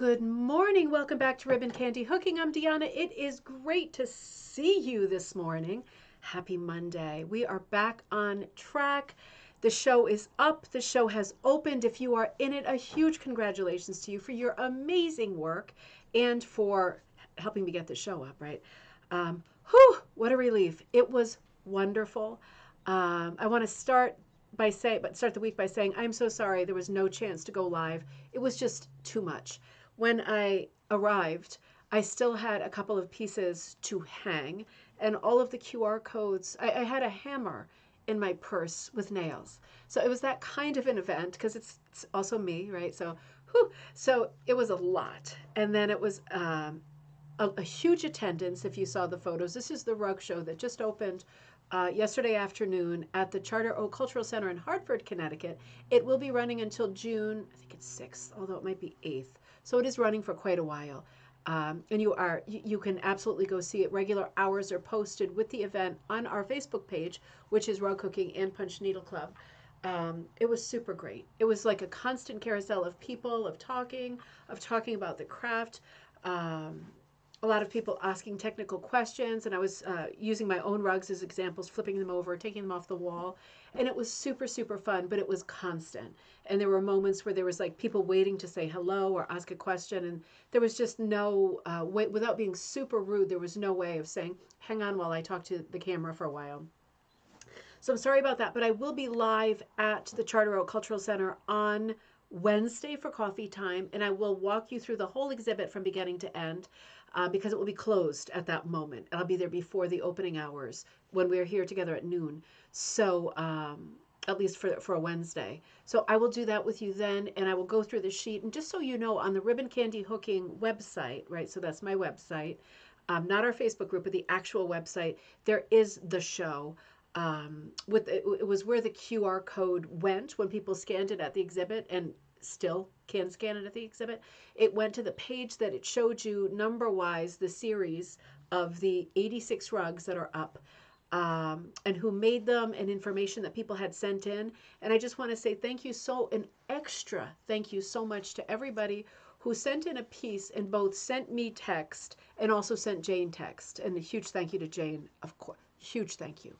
Good morning. Welcome back to Ribbon Candy Hooking. I'm Deanna. It is great to see you this morning. Happy Monday. We are back on track. The show is up. The show has opened. If you are in it, a huge congratulations to you for your amazing work and for helping me get the show up, right? What a relief. It was wonderful. I want to start the week by saying I'm so sorry there was no chance to go live. It was just too much. When I arrived, I still had a couple of pieces to hang, and all of the QR codes. I had a hammer in my purse with nails, so it was that kind of an event because it's also me, right? So it was a lot, and then it was a huge attendance. If you saw the photos, this is the rug show that just opened yesterday afternoon at the Charter Oak Cultural Center in Hartford, Connecticut. It will be running until June, I think it's 6th, although it might be 8th. So it is running for quite a while. And you can absolutely go see it. Regular hours are posted with the event on our Facebook page, which is Rug Cooking and Punch Needle Club. It was super great. It was like a constant carousel of people, of talking about the craft. A lot of people asking technical questions, and I was using my own rugs as examples, flipping them over, taking them off the wall, and it was super, super fun, but it was constant. And there were moments where there was like people waiting to say hello or ask a question, and there was just no way, without being super rude, there was no way of saying, hang on while I talk to the camera for a while. So I'm sorry about that, but I will be live at the Charter Oak Cultural Center on Wednesday for coffee time, and I will walk you through the whole exhibit from beginning to end because it will be closed at that moment. I'll be there before the opening hours when we're here together at noon. So at least for a Wednesday. So I will do that with you then, and I will go through the sheet. And just so you know, on the Ribbon Candy Hooking website, right? So that's my website, not our Facebook group, but the actual website. There is the show. It was where the QR code went when people scanned it at the exhibit, and still can scan it at the exhibit. It went to the page that it showed you number wise the series of the 86 rugs that are up, and who made them, and information that people had sent in. And I just want to say an extra thank you so much to everybody who sent in a piece and both sent me text and also sent Jane text. And a huge thank you to Jane, of course. Huge thank you.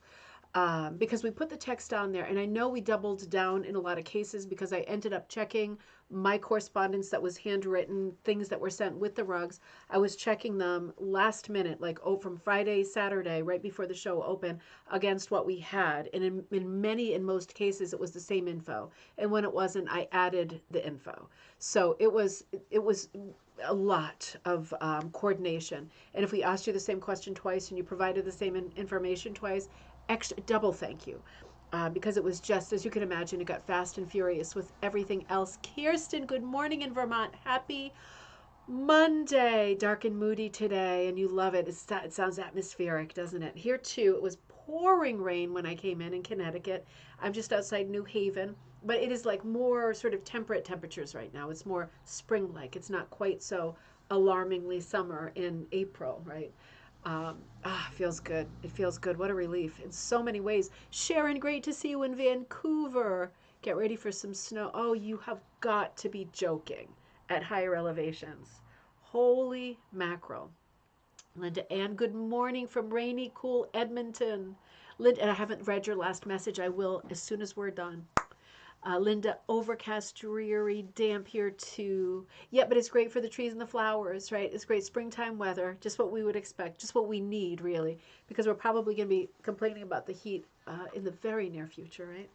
Because we put the text on there, and I know we doubled down in a lot of cases because I ended up checking my correspondence that was handwritten, things that were sent with the rugs. I was checking them last minute, like from Friday, Saturday, right before the show opened, against what we had. And in most cases, it was the same info. And when it wasn't, I added the info. So it was a lot of coordination. And if we asked you the same question twice and you provided the same information twice, extra double thank you, because it was just, as you can imagine, it got fast and furious with everything else. Kirsten, good morning in Vermont. Happy Monday. Dark and moody today, and you love it. It sounds atmospheric, doesn't it? Here too, it was pouring rain when I came in Connecticut. I'm just outside New Haven, but it is like more sort of temperate temperatures right now. It's more spring-like. It's not quite so alarmingly summer in April, right? Feels good. It feels good. What a relief in so many ways. Sharon, great to see you in Vancouver. Get ready for some snow. Oh, you have got to be joking at higher elevations. Holy mackerel. Linda Ann, good morning from rainy, cool Edmonton. Linda, I haven't read your last message. I will as soon as we're done. Linda, overcast, dreary, damp here too. Yeah, but it's great for the trees and the flowers, right? It's great springtime weather, just what we would expect, just what we need, really, because we're probably going to be complaining about the heat in the very near future, right?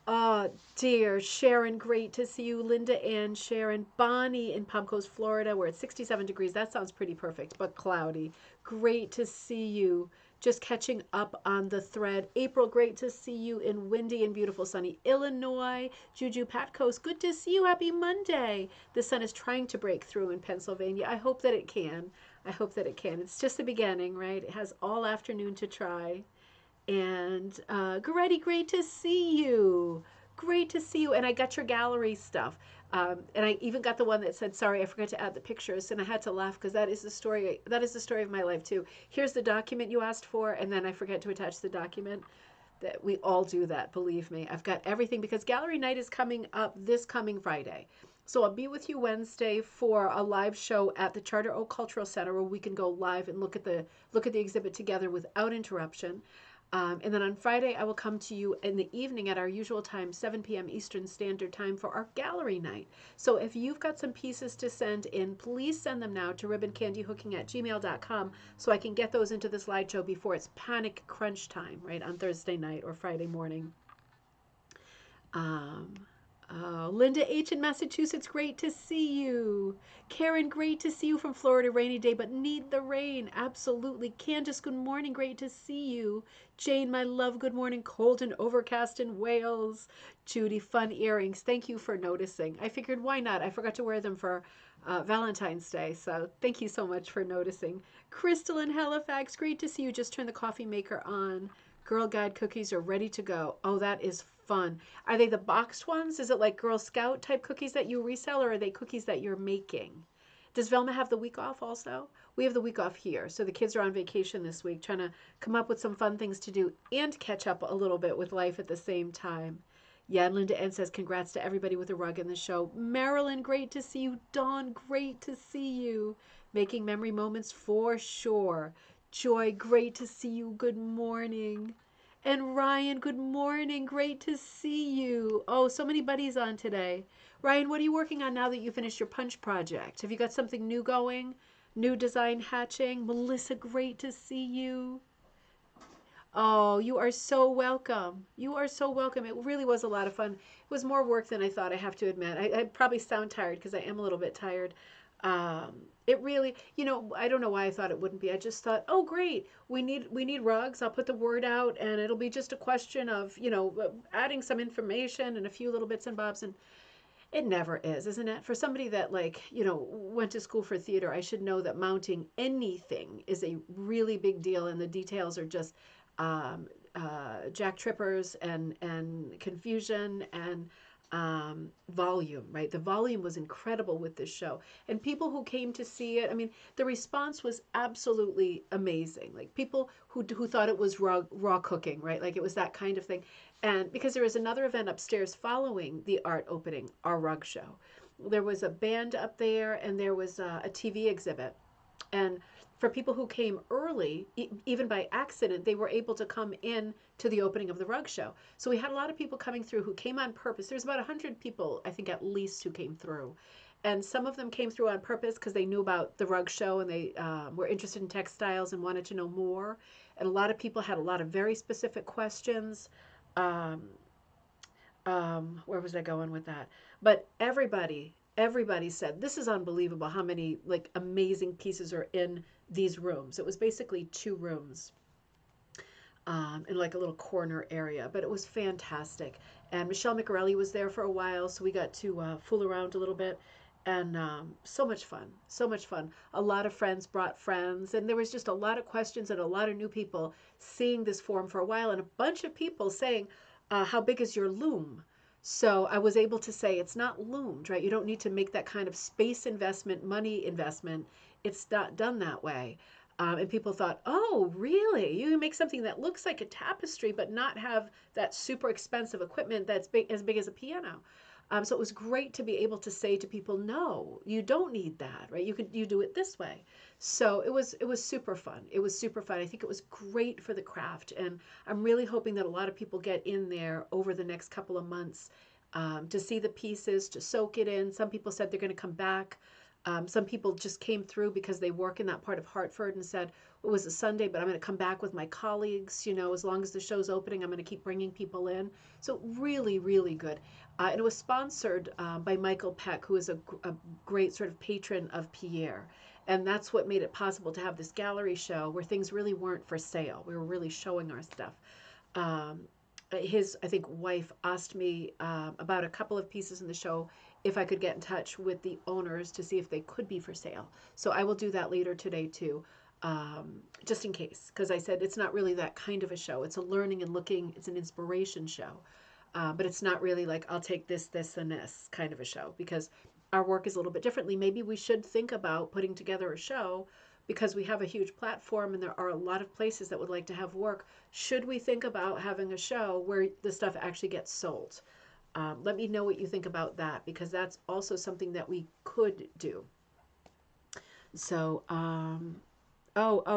Oh, dear. Sharon, great to see you. Linda and Sharon. Bonnie in Palm Coast, Florida, where it's 67 degrees. That sounds pretty perfect, but cloudy. Great to see you. Just catching up on the thread. April, great to see you in windy and beautiful sunny Illinois. Juju Patcoast, good to see you. Happy Monday. The sun is trying to break through in Pennsylvania. I hope that it can. I hope that it can. It's just the beginning, right? It has all afternoon to try. And Goretti, great to see you. Great to see you. And I got your gallery stuff. And I even got the one that said, sorry, I forgot to add the pictures. And I had to laugh because that is the story. That is the story of my life too. Here's the document you asked for, and then I forget to attach the document. That we all do that, believe me. I've got everything because gallery night is coming up this coming Friday. So I'll be with you Wednesday for a live show at the Charter Oak Cultural Center where we can go live and look at the exhibit together without interruption. And then on Friday, I will come to you in the evening at our usual time, 7 p.m. Eastern Standard Time, for our gallery night. So if you've got some pieces to send in, please send them now to ribboncandyhooking@gmail.com so I can get those into the slideshow before it's panic crunch time, right, on Thursday night or Friday morning. Um, Linda H. in Massachusetts, great to see you. Karen, great to see you from Florida. Rainy day, but need the rain. Absolutely. Candace, good morning. Great to see you. Jane, my love, good morning. Cold and overcast in Wales. Judy, fun earrings. Thank you for noticing. I figured why not? I forgot to wear them for Valentine's Day, so thank you so much for noticing. Crystal in Halifax, great to see you. Just turn the coffee maker on. Girl Guide cookies are ready to go. Oh, that is fun. Are they the boxed ones? Is it like Girl Scout type cookies that you resell, or are they cookies that you're making? Does Velma have the week off also? We have the week off here. So the kids are on vacation this week, trying to come up with some fun things to do and catch up a little bit with life at the same time. Yeah, and Linda N says, congrats to everybody with a rug in the show. Marilyn, great to see you. Dawn, great to see you. Making memory moments for sure. Joy, great to see you. Good morning. And Ryan, good morning. Great to see you. Oh, so many buddies on today. Ryan, what are you working on now that you finished your punch project? Have you got something new going? New design hatching? Melissa, great to see you. Oh, you are so welcome. You are so welcome. It really was a lot of fun. It was more work than I thought, I have to admit. I probably sound tired because I am a little bit tired. It really, I don't know why I thought it wouldn't be. I just thought, oh, great, we need rugs. I'll put the word out, and it'll be just a question of, adding some information and a few little bits and bobs, and it never is, isn't it? For somebody that went to school for theater, I should know that mounting anything is a really big deal, and the details are just um, jack trippers and confusion and volume, right? The volume was incredible with this show. And people who came to see it, I mean, the response was absolutely amazing. Like people who thought it was raw cooking, right? Like it was that kind of thing. And because there was another event upstairs following the art opening, our rug show, there was a band up there and there was a TV exhibit. And for people who came early, even by accident, they were able to come in to the opening of the rug show. So we had a lot of people coming through who came on purpose. There's about 100 people, I think, at least, who came through. And some of them came through on purpose because they knew about the rug show and they were interested in textiles and wanted to know more. And a lot of people had a lot of very specific questions. Um, where was I going with that? But everybody said this is unbelievable how many like amazing pieces are in these rooms. It was basically two rooms in like a little corner area, but it was fantastic. And Michelle McRelli was there for a while, so we got to fool around a little bit. And so much fun, so much fun. A lot of friends brought friends, and there was just a lot of questions and a lot of new people seeing this form for a while, and a bunch of people saying, how big is your loom? So I was able to say it's not loomed, right? You don't need to make that kind of space investment, money investment. It's not done that way. And people thought, oh, really? You can make something that looks like a tapestry, but not have that super expensive equipment that's big as a piano. So it was great to be able to say to people, no, you don't need that, right? You do it this way. So it was super fun. It was super fun. I think it was great for the craft, and I'm really hoping that a lot of people get in there over the next couple of months to see the pieces, to soak it in. Some people said they're going to come back. Some people just came through because they work in that part of Hartford and said it was a Sunday, but I'm going to come back with my colleagues. As long as the show's opening, I'm going to keep bringing people in. So really, really good. And it was sponsored by Michael Peck, who is a great sort of patron of Pierre. And that's what made it possible to have this gallery show where things really weren't for sale. We were really showing our stuff. Um, his, I think, wife asked me about a couple of pieces in the show if I could get in touch with the owners to see if they could be for sale. So I will do that later today too, just in case, because I said it's not really that kind of a show. It's a learning and looking, it's an inspiration show. But it's not really like I'll take this, this, and this kind of a show because our work is a little bit differently. Maybe we should think about putting together a show because we have a huge platform and there are a lot of places that would like to have work. Should we think about having a show where the stuff actually gets sold? Let me know what you think about that, because that's also something that we could do. So,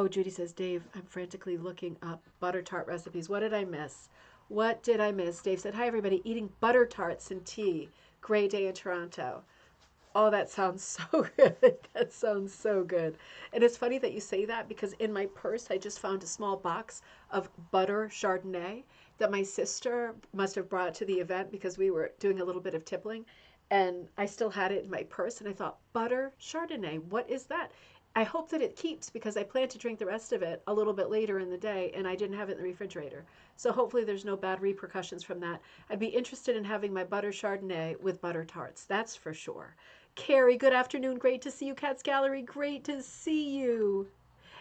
Judy says, Dave, I'm frantically looking up butter tart recipes. What did I miss? What did I miss? Dave said, hi, everybody, eating butter tarts and tea. Great day in Toronto. Oh, that sounds so good. That sounds so good. And it's funny that you say that, because in my purse, I just found a small box of butter Chardonnay that my sister must have brought to the event because we were doing a little bit of tippling. And I still had it in my purse. And I thought, butter Chardonnay, what is that? I hope that it keeps, because I plan to drink the rest of it a little bit later in the day, and I didn't have it in the refrigerator. So hopefully there's no bad repercussions from that. I'd be interested in having my butter Chardonnay with butter tarts, that's for sure. Carrie, good afternoon. Great to see you. Cats Gallery, great to see you.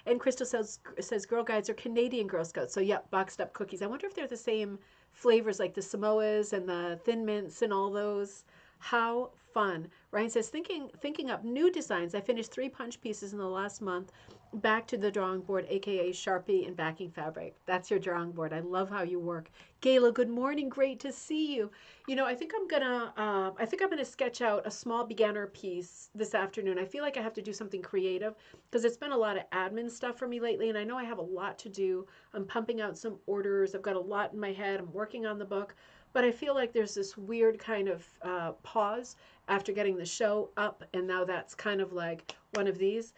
And Crystal says Girl Guides are Canadian Girl Scouts. So, yep, boxed up cookies. I wonder if they're the same flavors like the Samoas and the Thin Mints and all those. How fun. Ryan says, thinking up new designs. I finished 3 punch pieces in the last month. Back to the drawing board, aka Sharpie and backing fabric. That's your drawing board. I love how you work. Gayla, good morning. Great to see you. You know, I think I'm gonna sketch out a small beginner piece this afternoon. I feel like I have to do something creative, because it's been a lot of admin stuff for me lately, and I know I have a lot to do. I'm pumping out some orders. I've got a lot in my head. I'm working on the book, but I feel like there's this weird kind of pause after getting the show up, and now that's kind of like one of these.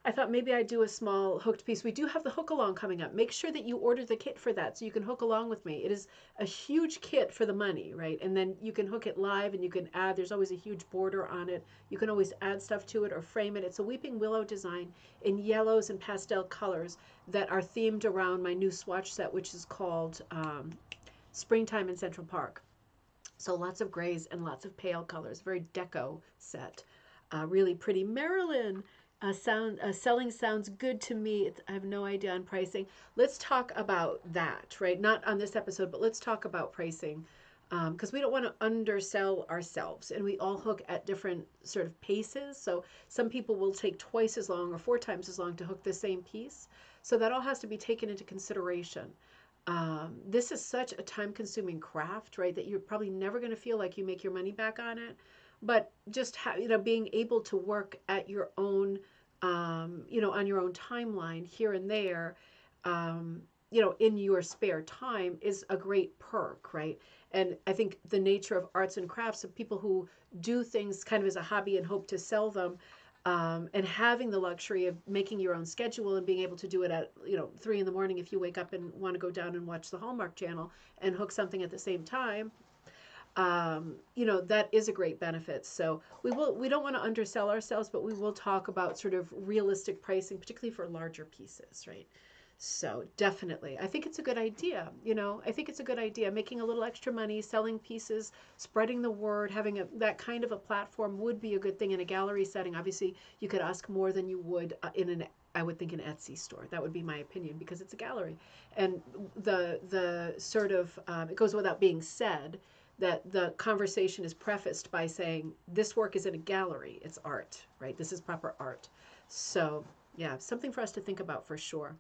I thought maybe I'd do a small hooked piece. We do have the hook along coming up. Make sure that you order the kit for that so you can hook along with me. It is a huge kit for the money, right? And then you can hook it live, and you can add, there's always a huge border on it. You can always add stuff to it or frame it. It's a weeping willow design in yellows and pastel colors that are themed around my new swatch set, which is called Springtime in Central Park. So lots of grays and lots of pale colors, very deco set. Really pretty. Marilyn, selling sounds good to me. I have no idea on pricing. Let's talk about that, right? Not on this episode, but let's talk about pricing, because we don't want to undersell ourselves, and we all hook at different sort of paces. So some people will take twice as long or 4 times as long to hook the same piece. So that all has to be taken into consideration. This is such a time-consuming craft, right? That you're probably never going to feel like you make your money back on it. But just being able to work at your own, on your own timeline here and there, in your spare time is a great perk, right? And I think the nature of arts and crafts, of people who do things kind of as a hobby and hope to sell them, and having the luxury of making your own schedule and being able to do it at 3 in the morning if you wake up and want to go down and watch the Hallmark Channel and hook something at the same time, that is a great benefit. So we don't want to undersell ourselves, but we will talk about sort of realistic pricing, particularly for larger pieces, right? So definitely, I think it's a good idea. I think it's a good idea. Making a little extra money, selling pieces, spreading the word, having that kind of a platform would be a good thing in a gallery setting. Obviously, you could ask more than you would I would think an Etsy store. That would be my opinion, because it's a gallery, and the sort of it goes without being said that the conversation is prefaced by saying this work is in a gallery. It's art, right? This is proper art. So yeah, something for us to think about for sure.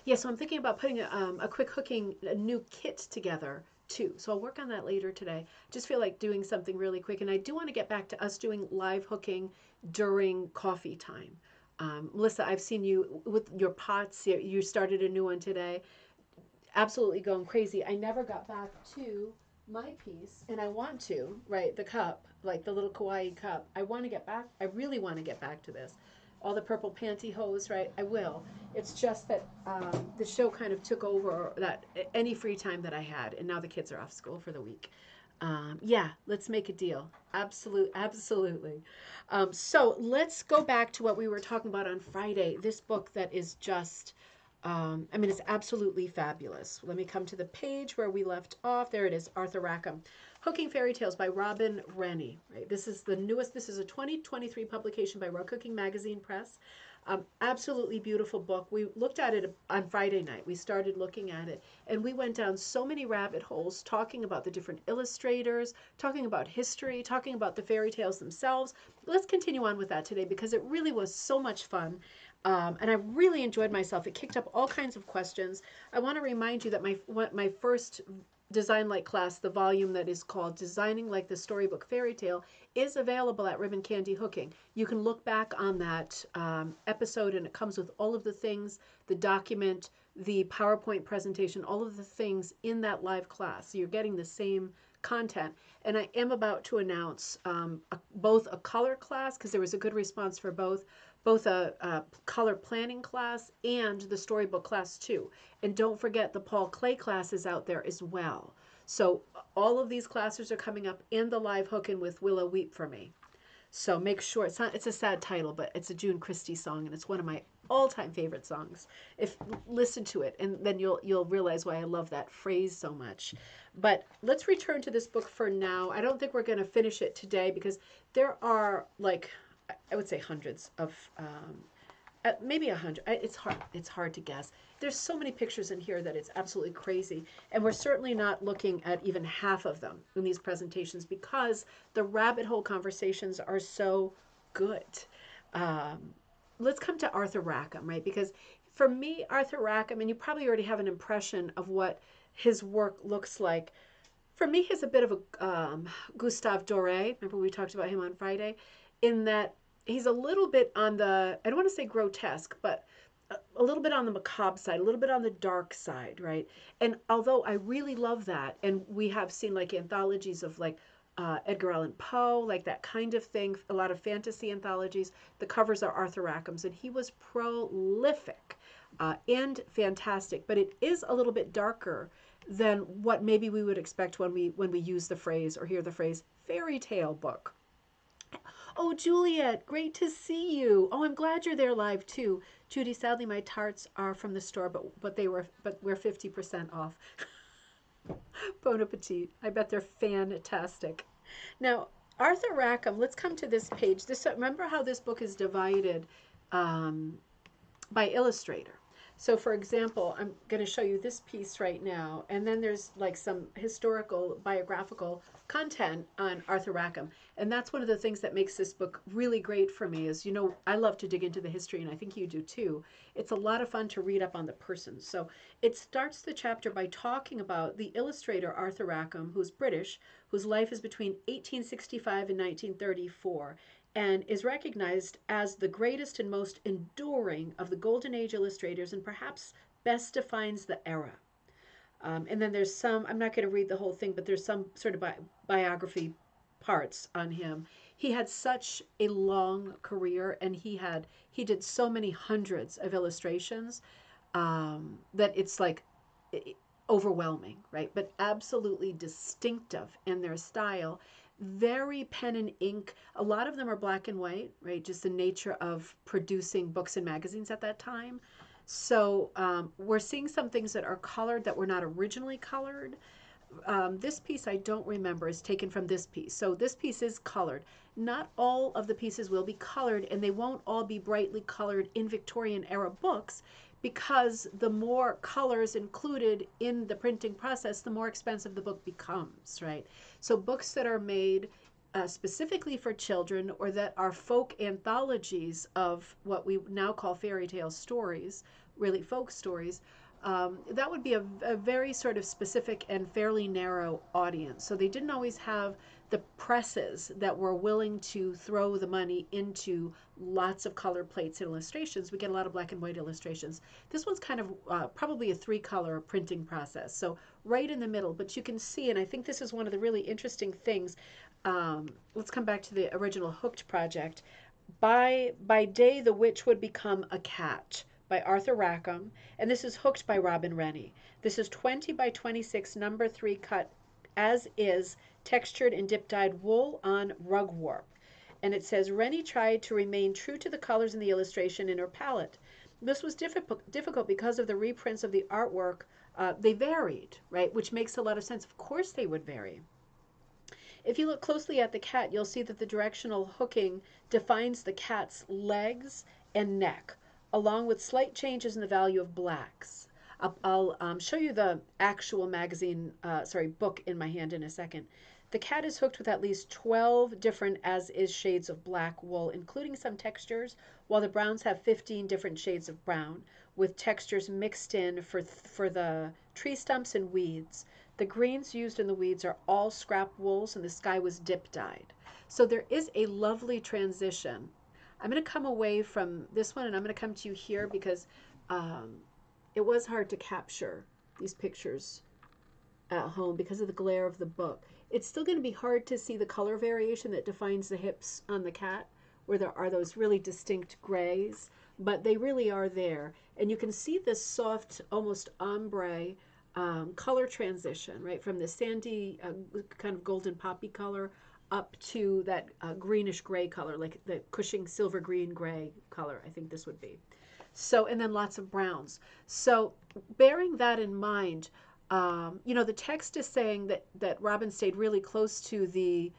Yeah, so I'm thinking about putting a quick a new kit together too. So I'll work on that later today. Just feel like doing something really quick. And I do want to get back to us doing live hooking during coffee time. Melissa, I've seen you with your pots. You started a new one today. Absolutely going crazy. I never got back to my piece, and I want to, right? The cup, like the little kawaii cup. I want to get back. I really want to get back to this. All the purple pantyhose, right? I will. It's just that the show kind of took over that any free time that I had, and now the kids are off school for the week. Yeah, let's make a deal. Absolutely. So let's go back to what we were talking about on Friday. This book that is just, it's absolutely fabulous. Let me come to the page where we left off. There it is, Arthur Rackham. Hooking Fairy Tales by Robin Rennie. Right? This is the newest. This is a 2023 publication by Rug Cooking Magazine Press. Absolutely beautiful book. We looked at it on Friday night. We started looking at it, and we went down so many rabbit holes talking about the different illustrators, talking about history, talking about the fairy tales themselves. Let's continue on with that today, because it really was so much fun. And I really enjoyed myself. It kicked up all kinds of questions. I want to remind you that my first Design Like class, the volume that is called Designing Like the Storybook Fairy Tale, is available at Ribbon Candy Hooking. You can look back on that episode, and it comes with all of the things, the document, the PowerPoint presentation, all of the things in that live class. So you're getting the same content. And I am about to announce both a color class, because there was a good response for both a color planning class and the storybook class too. And don't forget the Paul Klee class is out there as well. So all of these classes are coming up, and the live hooking with Willow Weep for Me. So make sure it's a sad title, but it's a June Christie song, and it's one of my all-time favorite songs. If listen to it, and then you'll realize why I love that phrase so much. But let's return to this book for now. I don't think we're going to finish it today because there are, like, I would say hundreds of maybe 100. It's hard to guess. There's so many pictures in here that it's absolutely crazy, and we're certainly not looking at even half of them in these presentations because the rabbit hole conversations are so good. Um, let's come to Arthur Rackham, right? Because for me, Arthur Rackham, and you probably already have an impression of what his work looks like. For me, he's a bit of a Gustave Doré. Remember we talked about him on Friday, in that he's a little bit on the, I don't want to say grotesque, but a little bit on the macabre side, a little bit on the dark side, right? And although I really love that, and we have seen like anthologies of like Edgar Allan Poe, like that kind of thing, a lot of fantasy anthologies, the covers are Arthur Rackham's, and he was prolific and fantastic, but it is a little bit darker than what maybe we would expect when we use the phrase or hear the phrase fairy tale book. Oh, Juliet, great to see you. Oh, I'm glad you're there live too. Judy, sadly my tarts are from the store, but we're 50% off. Bon appetit. I bet they're fantastic. Now, Arthur Rackham, let's come to this page. Remember how this book is divided um, by illustrator. So for example, I'm going to show you this piece right now, and then there's like some historical biographical content on Arthur Rackham. And that's one of the things that makes this book really great for me is, I love to dig into the history, and I think you do too. It's a lot of fun to read up on the person. So it starts the chapter by talking about the illustrator Arthur Rackham, who's British, whose life is between 1865 and 1934, and is recognized as the greatest and most enduring of the Golden Age illustrators, and perhaps best defines the era. And then there's some, I'm not going to read the whole thing, but there's some sort of biography parts on him. He had such a long career, and he did so many hundreds of illustrations that it's like overwhelming, right? But absolutely distinctive in their style. Very pen and ink. A lot of them are black and white, right? Just the nature of producing books and magazines at that time. So we're seeing some things that are colored that were not originally colored. This piece I don't remember is taken from this piece. So this piece is colored. Not all of the pieces will be colored, and they won't all be brightly colored in Victorian era books, because the more colors included in the printing process, the more expensive the book becomes, right? So books that are made specifically for children, or that are folk anthologies of what we now call fairy tale stories, really folk stories, that would be a very sort of specific and fairly narrow audience. So they didn't always have the presses that were willing to throw the money into lots of color plates and illustrations. We get a lot of black and white illustrations. This one's kind of probably a 3-color printing process. So right in the middle, but you can see, and I think this is one of the really interesting things. Let's come back to the original Hooked project. By day, the witch would become a cat, by Arthur Rackham, and this is Hooked by Robin Rennie. This is 20 by 26, number 3 cut as is, textured and dip dyed wool on rug warp. And it says, Rennie tried to remain true to the colors in the illustration in her palette. This was difficult because of the reprints of the artwork. They varied, right? Which makes a lot of sense. Of course they would vary. If you look closely at the cat, you'll see that the directional hooking defines the cat's legs and neck, along with slight changes in the value of blacks. I'll show you the actual magazine, book in my hand in a second. The cat is hooked with at least 12 different as-is shades of black wool, including some textures, while the browns have 15 different shades of brown, with textures mixed in for the tree stumps and weeds. The greens used in the weeds are all scrap wools, and the sky was dip dyed. So there is a lovely transition. I'm going to come away from this one and I'm going to come to you here because um, it was hard to capture these pictures at home because of the glare of the book. It's still going to be hard to see the color variation that defines the hips on the cat, where there are those really distinct grays, but they really are there. And you can see this soft, almost ombre color transition, right, from the sandy kind of golden poppy color up to that greenish gray color, like the Cushing silver green gray color, I think this would be. So, and then lots of browns. So, bearing that in mind, the text is saying that Robin stayed really close to the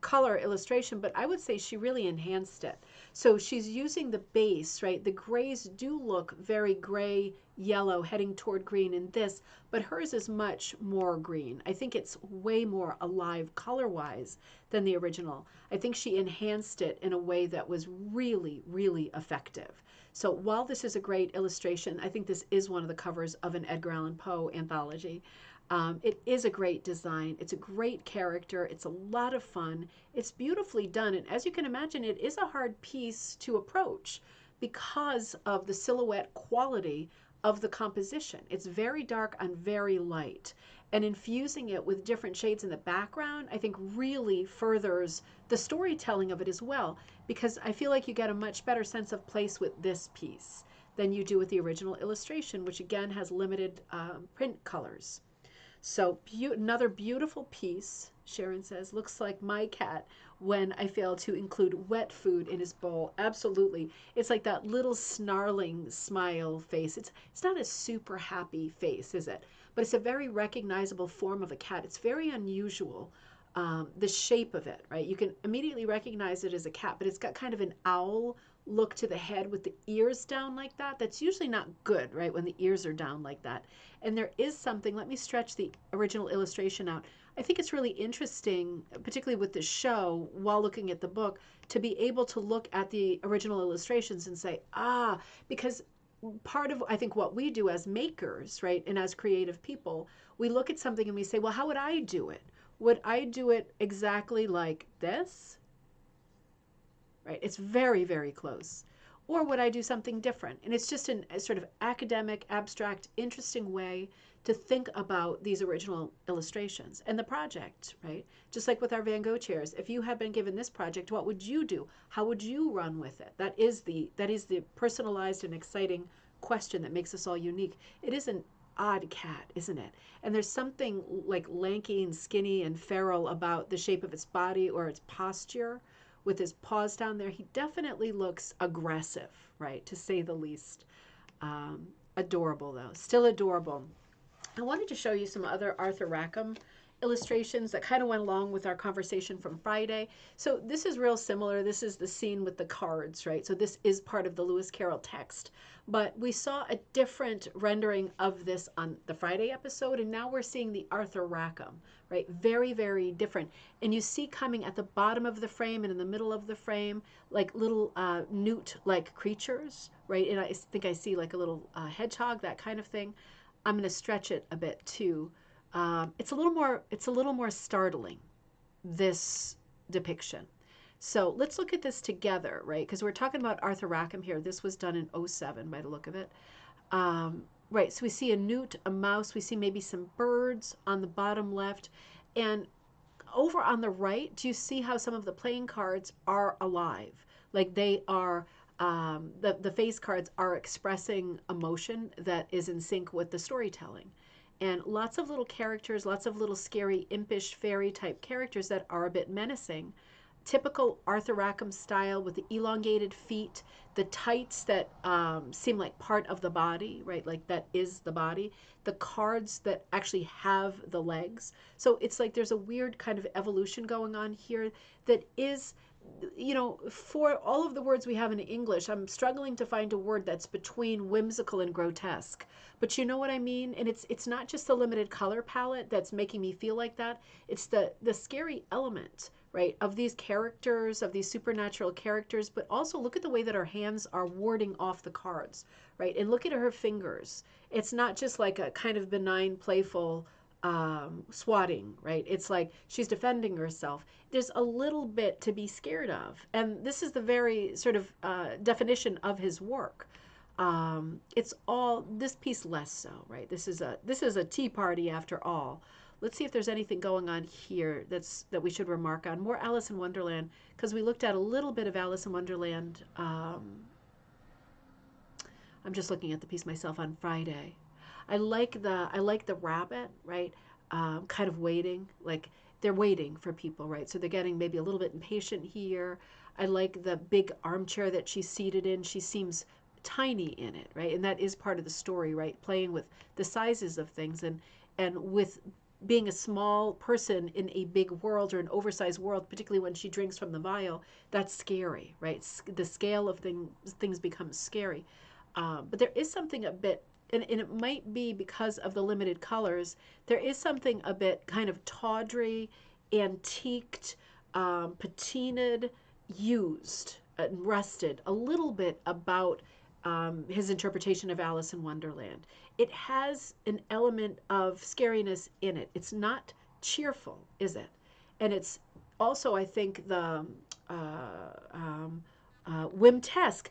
color illustration, but I would say she really enhanced it. So she's using the base, right? The grays do look very gray, yellow, heading toward green in this, but hers is much more green. I think it's way more alive color-wise than the original. I think she enhanced it in a way that was really, really effective. So while this is a great illustration, I think this is one of the covers of an Edgar Allan Poe anthology. It is a great design. It's a great character. It's a lot of fun. It's beautifully done. And as you can imagine, it is a hard piece to approach because of the silhouette quality of the composition. It's very dark and very light. And infusing it with different shades in the background, I think really furthers the storytelling of it as well, because I feel like you get a much better sense of place with this piece than you do with the original illustration, which again has limited print colors. So another beautiful piece, Sharon says, looks like my cat when I fail to include wet food in his bowl. Absolutely. It's like that little snarling smile face. It's not a super happy face, is it? But it's a very recognizable form of a cat. It's very unusual. The shape of it, right? You can immediately recognize it as a cat, but it's got kind of an owl look to the head with the ears down like that. That's usually not good, right? When the ears are down like that. And there is something, let me stretch the original illustration out. I think it's really interesting, particularly with the show, while looking at the book, to be able to look at the original illustrations and say, because part of, I think, what we do as makers, right, and as creative people, we look at something and we say, well, how would I do it? Would I do it exactly like this? Right? It's very, very close. Or would I do something different? And it's just a sort of academic, abstract, interesting way to think about these original illustrations and the project, right? Just like with our Van Gogh chairs, if you had been given this project, what would you do? How would you run with it? That is the personalized and exciting question that makes us all unique. It is an odd cat, isn't it? And there's something like lanky and skinny and feral about the shape of its body or its posture with his paws down there. He definitely looks aggressive, right, to say the least. Adorable, though. Still adorable. I wanted to show you some other Arthur Rackham illustrations that kind of went along with our conversation from Friday. So this is real similar. This is the scene with the cards, right? So this is part of the Lewis Carroll text. But we saw a different rendering of this on the Friday episode, and now we're seeing the Arthur Rackham, right? Very, very different. And you see coming at the bottom of the frame and in the middle of the frame, like little newt-like creatures, right? And I think I see like a little hedgehog, that kind of thing. I'm going to stretch it a bit too. It's a little more startling, this depiction. So let's look at this together, right? Because we're talking about Arthur Rackham here. This was done in '07 by the look of it. Right, so we see a newt, a mouse. We see maybe some birds on the bottom left. And over on the right, do you see how some of the playing cards are alive? Like they are, the face cards are expressing emotion that is in sync with the storytelling. And lots of little characters, lots of little scary, impish, fairy type characters that are a bit menacing. Typical Arthur Rackham style with the elongated feet, the tights that seem like part of the body, right? Like that is the body. The cards that actually have the legs. So it's like there's a weird kind of evolution going on here that is, for all of the words we have in English, I'm struggling to find a word that's between whimsical and grotesque. But you know what I mean? And it's not just the limited color palette that's making me feel like that. It's the scary element, right, of these characters, of these supernatural characters, but also look at the way that her hands are warding off the cards, right? And look at her fingers. It's not just like a kind of benign, playful swatting, right? It's like she's defending herself. There's a little bit to be scared of. And this is the very sort of definition of his work. It's all this piece less so, right? This is a tea party after all. Let's see if there's anything going on here that we should remark on. More Alice in Wonderland, because we looked at a little bit of Alice in Wonderland. I'm just looking at the piece myself on Friday. I like the rabbit, right? Kind of waiting, like they're waiting for people, right? So they're getting maybe a little bit impatient here. I like the big armchair that she's seated in. She seems tiny in it, right? And that is part of the story, right? Playing with the sizes of things and with being a small person in a big world or an oversized world, particularly when she drinks from the vial, that's scary, right? The scale of things becomes scary. But there is something a bit, and it might be because of the limited colors, there is something a bit kind of tawdry, antiqued, patinaed, used, and rusted a little bit about his interpretation of Alice in Wonderland. It has an element of scariness in it. It's not cheerful, is it? And it's also, I think, the whimtesque.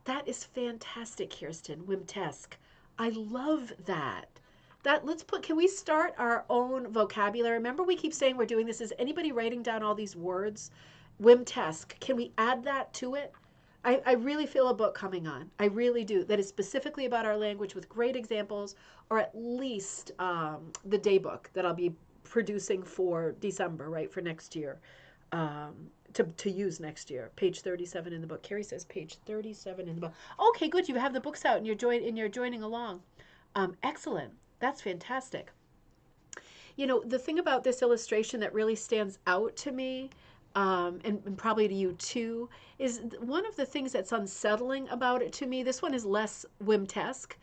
That is fantastic, Kirsten. Whimtesque. I love that. Can we start our own vocabulary? Remember, we keep saying we're doing this. Is anybody writing down all these words? Whimtesque. Can we add that to it? I really feel a book coming on. I really do. That is specifically about our language with great examples, or at least the day book that I'll be producing for December, right, for next year. To use next year. Page 37 in the book. Carrie says page 37 in the book. Okay, good. You have the books out and you're joining along. Excellent. That's fantastic. The thing about this illustration that really stands out to me, and probably to you too, is one of the things that's unsettling about it to me. This one is less whimtesque,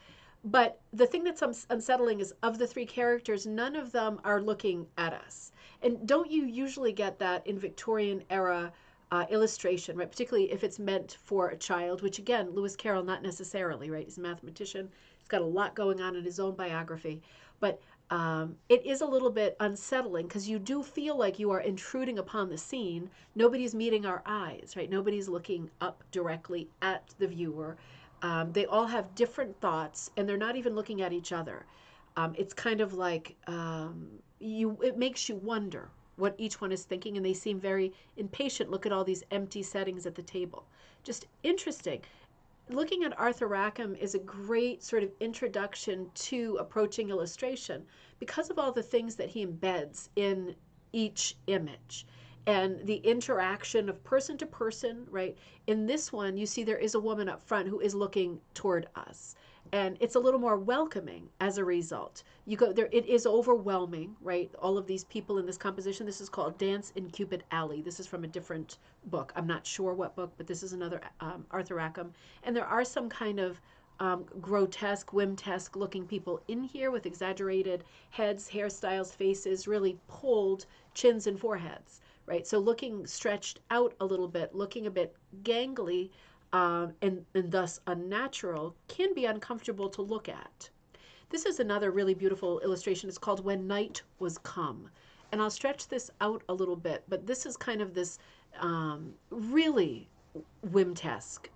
but the thing that's unsettling is of the three characters, none of them are looking at us. And don't you usually get that in Victorian era illustration, right? Particularly if it's meant for a child, which again, Lewis Carroll, not necessarily, right? He's a mathematician. He's got a lot going on in his own biography. But it is a little bit unsettling because you do feel like you are intruding upon the scene. Nobody's meeting our eyes, right? Nobody's looking up directly at the viewer. They all have different thoughts, and they're not even looking at each other. It's kind of like it makes you wonder what each one is thinking, and they seem very impatient. Look at all these empty settings at the table. Just interesting. Looking at Arthur Rackham is a great sort of introduction to approaching illustration because of all the things that he embeds in each image and the interaction of person to person, right? In this one, you see there is a woman up front who is looking toward us. And it's a little more welcoming as a result. You go there, it is overwhelming, right? All of these people in this composition. This is called Dance in Cupid Alley. This is from a different book. I'm not sure what book, but this is another Arthur Rackham. And there are some kind of grotesque, whimtesque looking people in here with exaggerated heads, hairstyles, faces, really pulled chins and foreheads, right? So looking stretched out a little bit, looking a bit gangly, and thus unnatural, can be uncomfortable to look at. This is another really beautiful illustration. It's called When Night Was Come. And I'll stretch this out a little bit, but this is kind of this really whimtesque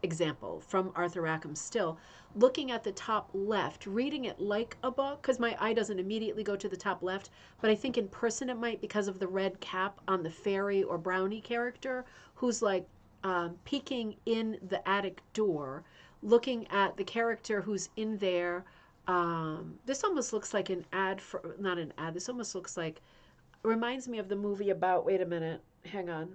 example from Arthur Rackham still. Looking at the top left, reading it like a book, because my eye doesn't immediately go to the top left, but I think in person it might because of the red cap on the fairy or brownie character, who's like peeking in the attic door, looking at the character who's in there. This almost looks like an ad for, not an ad, this almost looks like, reminds me of the movie about, wait a minute, hang on.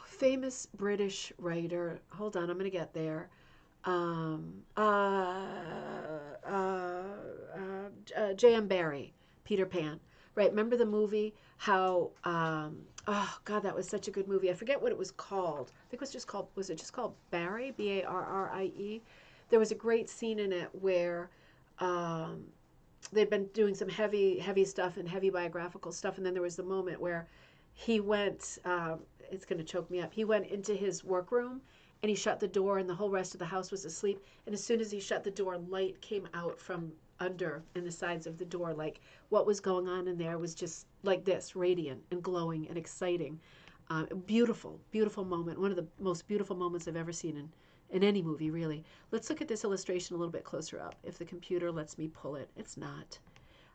Famous British writer. Hold on, I'm going to get there. J.M. Barrie, Peter Pan. Right, remember the movie? How, oh God, that was such a good movie. I forget what it was called. I think was it just called Barrie? Barrie? There was a great scene in it where they'd been doing some heavy stuff and heavy biographical stuff, and then there was the moment where he went, it's going to choke me up, he went into his workroom and he shut the door and the whole rest of the house was asleep. And as soon as he shut the door, light came out from under in the sides of the door. Like what was going on in there was just like this, radiant and glowing and exciting. Beautiful, beautiful moment. One of the most beautiful moments I've ever seen in any movie, really. Let's look at this illustration a little bit closer up. If the computer lets me pull it. It's not.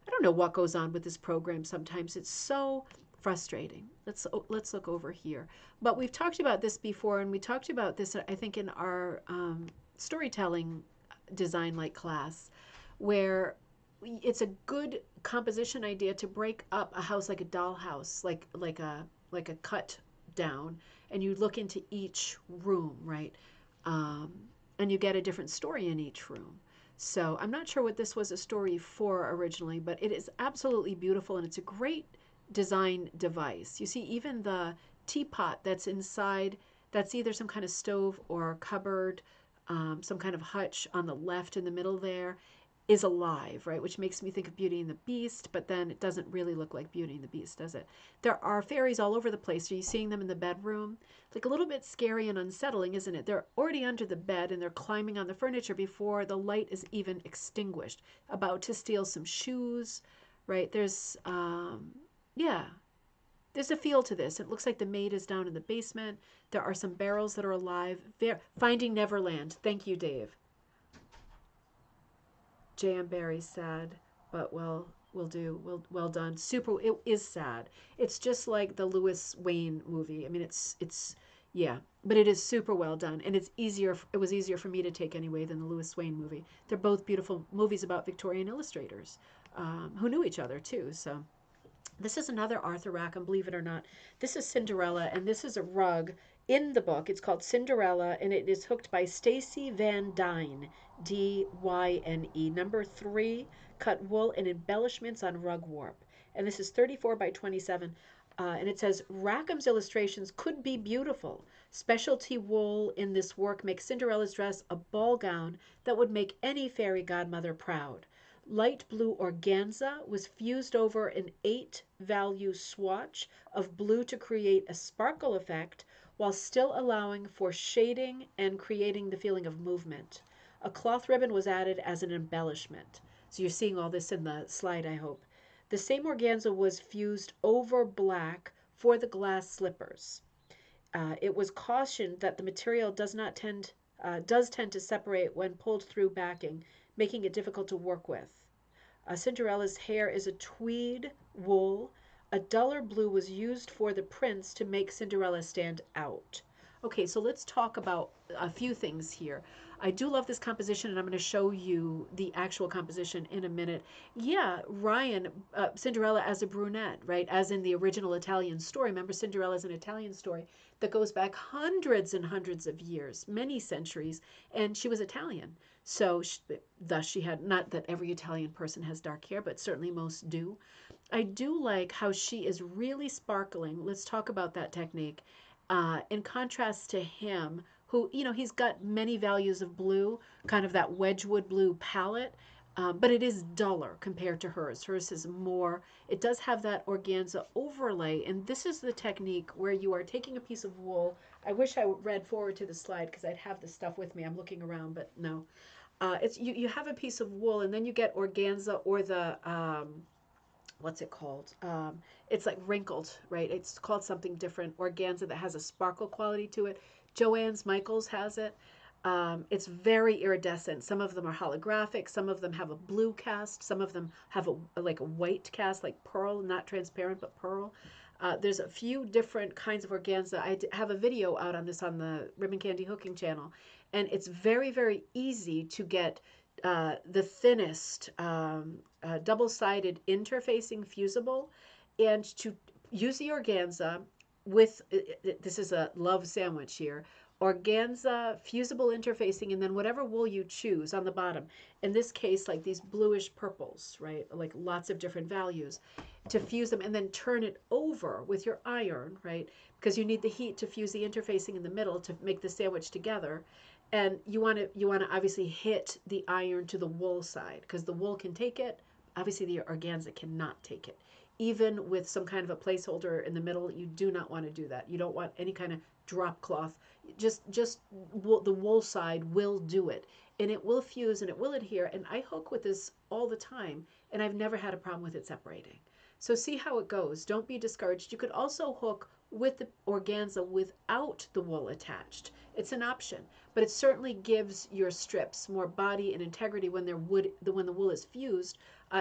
I don't know what goes on with this program sometimes. It's so frustrating. Let's look over here. But we've talked about this before, and we talked about this, I think, in our storytelling design like class, where it's a good composition idea to break up a house like a dollhouse, like a cut down, and you look into each room, right? And you get a different story in each room. So I'm not sure what this was a story for originally, but it is absolutely beautiful, and it's a great design device. You see, even the teapot that's inside, that's either some kind of stove or cupboard, some kind of hutch on the left in the middle there, is alive, right? Which makes me think of Beauty and the Beast, but then it doesn't really look like Beauty and the Beast, does it? There are fairies all over the place. Are you seeing them in the bedroom? Like a little bit scary and unsettling, isn't it? They're already under the bed and they're climbing on the furniture before the light is even extinguished, about to steal some shoes, right? There's a feel to this. It looks like the maid is down in the basement. There are some barrels that are alive. Finding Neverland. Thank you, Dave. J.M. Barrie sad, but well done. Super. It is sad. It's just like the Lewis Wayne movie. I mean, it's yeah, but it is super well done, and it's easier. It was easier for me to take anyway than the Lewis Wayne movie. They're both beautiful movies about Victorian illustrators who knew each other too. So this is another Arthur Rackham, believe it or not. This is Cinderella, and this is a rug in the book. It's called Cinderella, and it is hooked by Stacy Van Dyne, Dyne, number 3, cut wool and embellishments on rug warp. And this is 34 by 27. And it says, Rackham's illustrations could be beautiful. Specialty wool in this work makes Cinderella's dress a ball gown that would make any fairy godmother proud. Light blue organza was fused over an 8-value swatch of blue to create a sparkle effect while still allowing for shading and creating the feeling of movement. A cloth ribbon was added as an embellishment. So you're seeing all this in the slide, I hope. The same organza was fused over black for the glass slippers. It was cautioned that the material does tend to separate when pulled through backing, making it difficult to work with. Cinderella's hair is a tweed wool. A duller blue was used for the prints to make Cinderella stand out. Okay, so let's talk about a few things here. I do love this composition, and I'm going to show you the actual composition in a minute. Yeah, Ryan, Cinderella as a brunette, right, as in the original Italian story. Remember, Cinderella is an Italian story that goes back hundreds and hundreds of years, many centuries, and she was Italian. So thus she had, not that every Italian person has dark hair, but certainly most do. I do like how she is really sparkling. Let's talk about that technique. In contrast to him, who, he's got many values of blue, kind of that Wedgwood blue palette, but it is duller compared to hers. Hers is more, it does have that organza overlay, and this is the technique where you are taking a piece of wool. I wish I read forward to the slide because I'd have this stuff with me. I'm looking around, but no. It's you have a piece of wool, and then you get organza or the what's it called? It's like wrinkled, right? It's called something different. Organza that has a sparkle quality to it. Joann's Michaels has it. It's very iridescent. Some of them are holographic. Some of them have a blue cast. Some of them have like a white cast, like pearl, not transparent, but pearl. There's a few different kinds of organza. I have a video out on this on the Ribbon Candy Hooking channel, and it's very, very easy to get the thinnest double-sided interfacing fusible, and to use the organza with, this is a love sandwich here, organza, fusible interfacing, and then whatever wool you choose on the bottom. In this case, like these bluish purples, right? Like lots of different values, to fuse them and then turn it over with your iron, right? Because you need the heat to fuse the interfacing in the middle to make the sandwich together. And you want to obviously hit the iron to the wool side because the wool can take it. Obviously, the organza cannot take it. even with some kind of a placeholder in the middle. You do not want to do that. You don't want any kind of drop cloth. Just the wool side will do it, and it will fuse and it will adhere. And I hook with this all the time, and I've never had a problem with it separating. So see how it goes. Don't be discouraged. You could also hook with the organza without the wool attached. It's an option, but it certainly gives your strips more body and integrity when when the wool is fused.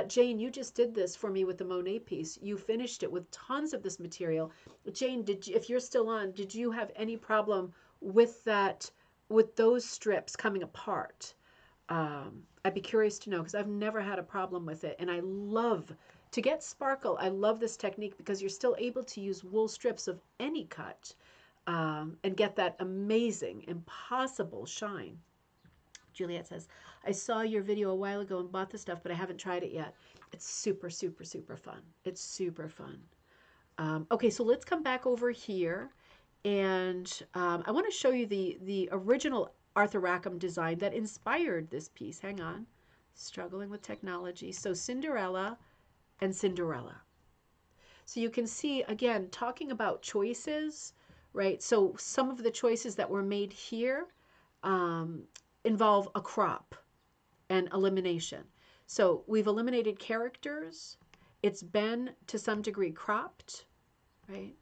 Jane, you just did this for me with the Monet piece. You finished it with tons of this material. Jane, if you're still on, did you have any problem with that, with those strips coming apart? I'd be curious to know, because I've never had a problem with it, and I love to get sparkle. I love this technique because you're still able to use wool strips of any cut and get that amazing, impossible shine. Juliet says, I saw your video a while ago and bought the stuff, but I haven't tried it yet. It's super, super, super fun. It's super fun. Okay, so let's come back over here, and I want to show you the original Arthur Rackham design that inspired this piece. Hang on. Struggling with technology. So Cinderella and Cinderella. So you can see, again, talking about choices, right? So some of the choices that were made here involve a crop and elimination. So we've eliminated characters. It's been, to some degree, cropped, right?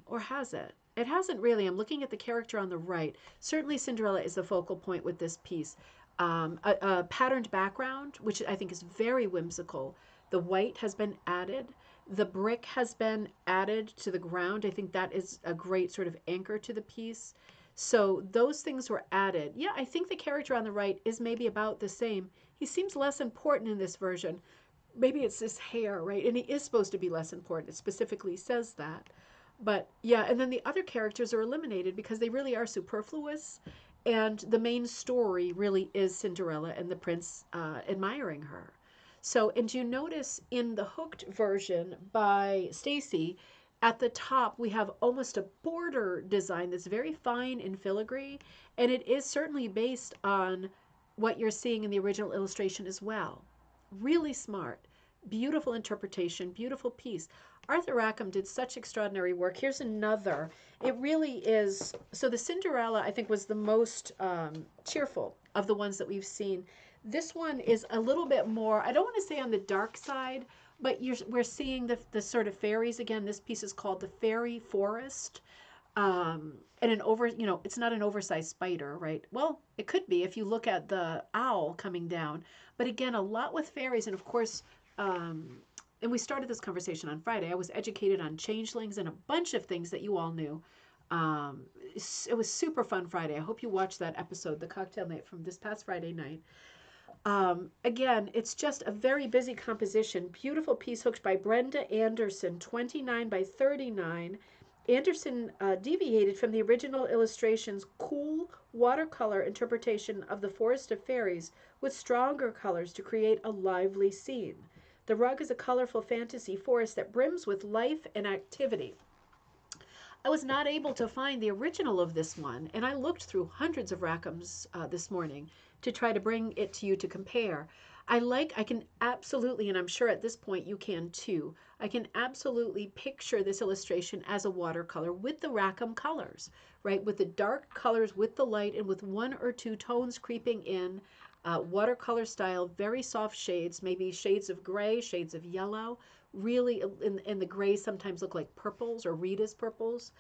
Or has it? It hasn't really. I'm looking at the character on the right. Certainly Cinderella is the focal point with this piece. A patterned background, which I think is very whimsical. The white has been added. The brick has been added to the ground. I think that is a great sort of anchor to the piece. So those things were added. Yeah, I think the character on the right is maybe about the same. He seems less important in this version. Maybe it's his hair, right? And he is supposed to be less important. It specifically says that. But yeah, and then the other characters are eliminated because they really are superfluous. And the main story really is Cinderella and the prince admiring her. So, and you notice in the hooked version by Stacy, at the top we have almost a border design that's very fine in filigree, and it is certainly based on what you're seeing in the original illustration as well. Really smart, beautiful interpretation, beautiful piece. Arthur Rackham did such extraordinary work. Here's another. It really is, so the Cinderella, I think, was the most cheerful of the ones that we've seen. This one is a little bit more, I don't want to say on the dark side, but we're seeing the sort of fairies again. This piece is called the Fairy Forest. And it's not an oversized spider, right? Well, it could be if you look at the owl coming down. But again, a lot with fairies. And of course, and we started this conversation on Friday. I was educated on changelings and a bunch of things that you all knew. It was super fun Friday. I hope you watched that episode, the cocktail night from this past Friday night. Again, it's just a very busy composition. Beautiful piece hooked by Brenda Anderson, 29 by 39. Anderson deviated from the original illustration's cool watercolor interpretation of the Forest of Fairies with stronger colors to create a lively scene. The rug is a colorful fantasy forest that brims with life and activity. I was not able to find the original of this one, and I looked through hundreds of Rackhams this morning to try to bring it to you to compare. I can absolutely, and I'm sure at this point you can too, I can absolutely picture this illustration as a watercolor with the Rackham colors, right? With the dark colors, with the light, and with one or two tones creeping in, watercolor style, very soft shades, maybe shades of gray, shades of yellow. Really, in the grays sometimes look like purples or Rita's purples.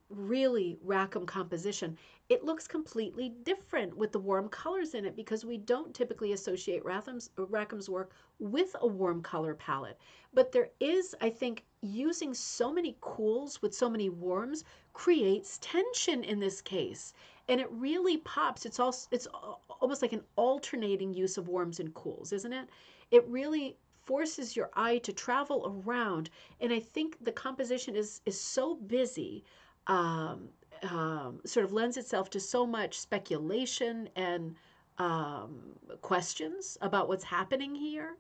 Really Rackham composition. It looks completely different with the warm colors in it because we don't typically associate Rackham's work with a warm color palette. But there is, I think, using so many cools with so many warms creates tension in this case. And it really pops. It's almost like an alternating use of warms and cools, isn't it? It really forces your eye to travel around. And I think the composition is so busy, sort of lends itself to so much speculation and questions about what's happening here.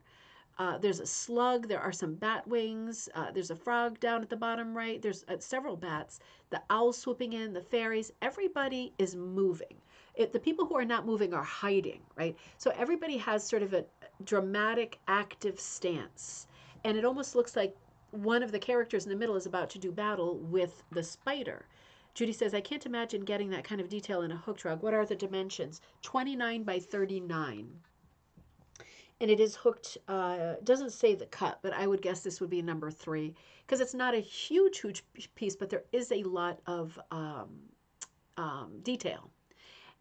There's a slug, there are some bat wings, there's a frog down at the bottom right, there's several bats, the owl swooping in, the fairies, everybody is moving. The people who are not moving are hiding, right? So everybody has sort of a dramatic, active stance. And it almost looks like one of the characters in the middle is about to do battle with the spider. Judy says, I can't imagine getting that kind of detail in a hooked rug. What are the dimensions? 29 by 39. And it is hooked, doesn't say the cut, but I would guess this would be number 3 because it's not a huge piece, but there is a lot of detail.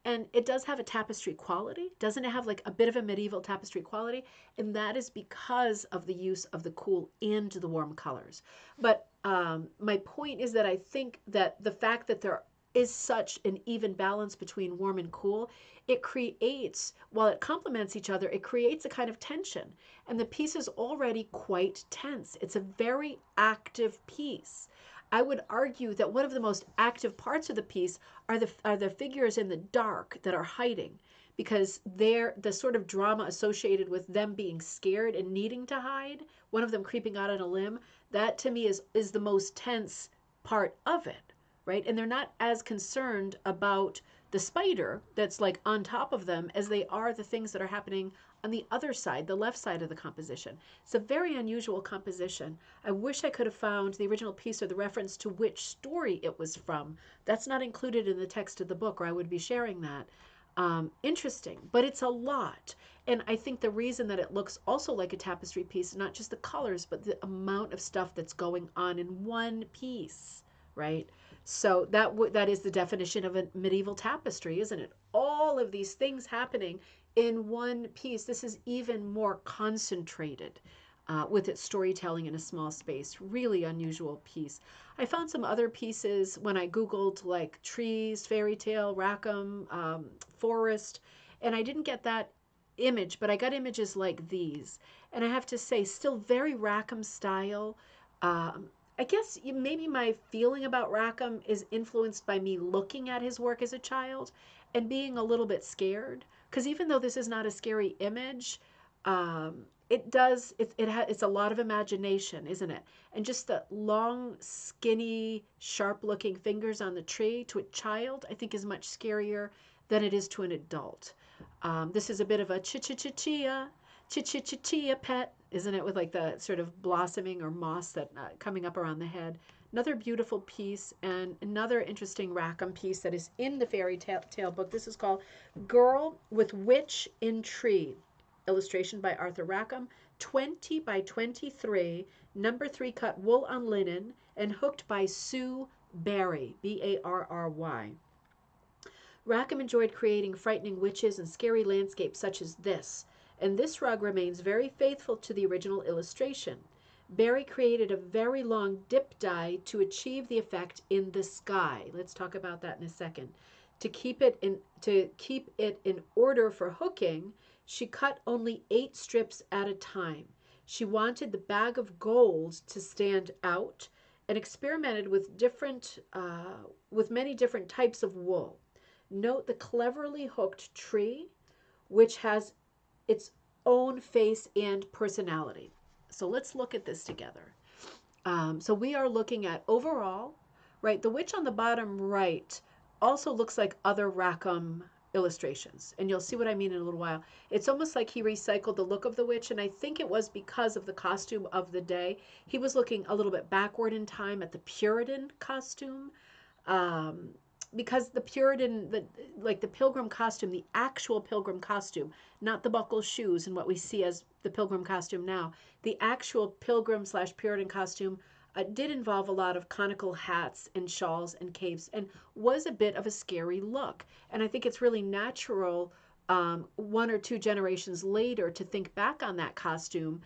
And it does have a tapestry quality. Doesn't it have like a bit of a medieval tapestry quality? And that is because of the use of the cool and the warm colors. But my point is that I think that the fact that there is such an even balance between warm and cool, it creates, while it complements each other, it creates a kind of tension. And the piece is already quite tense. It's a very active piece. I would argue that one of the most active parts of the piece are the figures in the dark that are hiding, because they're the sort of drama associated with them being scared and needing to hide, one of them creeping out on a limb. That to me is the most tense part of it, right? And they're not as concerned about the spider that's like on top of them as they are the things that are happening on the other side, the left side of the composition. It's a very unusual composition. I wish I could have found the original piece or the reference to which story it was from. That's not included in the text of the book, or I would be sharing that. Interesting, but it's a lot. And I think the reason that it looks also like a tapestry piece is not just the colors, but the amount of stuff that's going on in one piece, right? So that is the definition of a medieval tapestry, isn't it? All of these things happening in one piece. This is even more concentrated with its storytelling in a small space. Really unusual piece. I found some other pieces when I Googled like trees, fairy tale, Rackham, forest, and I didn't get that image, but I got images like these. And I have to say, still very Rackham style. I guess maybe my feeling about Rackham is influenced by me looking at his work as a child and being a little bit scared. Because even though this is not a scary image, it's a lot of imagination, isn't it? And just the long, skinny, sharp-looking fingers on the tree to a child, I think is much scarier than it is to an adult. This is a bit of a chia pet, isn't it? With like the sort of blossoming or moss that coming up around the head. Another beautiful piece and another interesting Rackham piece that is in the fairy tale book. This is called Girl with Witch in Tree. Illustration by Arthur Rackham. 20 by 23, number 3 cut wool on linen and hooked by Sue Barry, Barry. Rackham enjoyed creating frightening witches and scary landscapes such as this, and this rug remains very faithful to the original illustration. Barry created a very long dip dye to achieve the effect in the sky. Let's talk about that in a second. To keep it in order for hooking, she cut only 8 strips at a time. She wanted the bag of gold to stand out and experimented with many different types of wool. Note the cleverly hooked tree, which has its own face and personality. So let's look at this together. So we are looking at overall, right? The witch on the bottom right also looks like other Rackham illustrations, and you'll see what I mean in a little while. It's almost like he recycled the look of the witch, and I think it was because of the costume of the day. He was looking a little bit backward in time at the Puritan costume. Because the Puritan, like the pilgrim costume, the actual pilgrim costume, not the buckle shoes and what we see as the pilgrim costume now, the actual pilgrim / Puritan costume did involve a lot of conical hats and shawls and capes and was a bit of a scary look. And I think it's really natural 1 or 2 generations later to think back on that costume,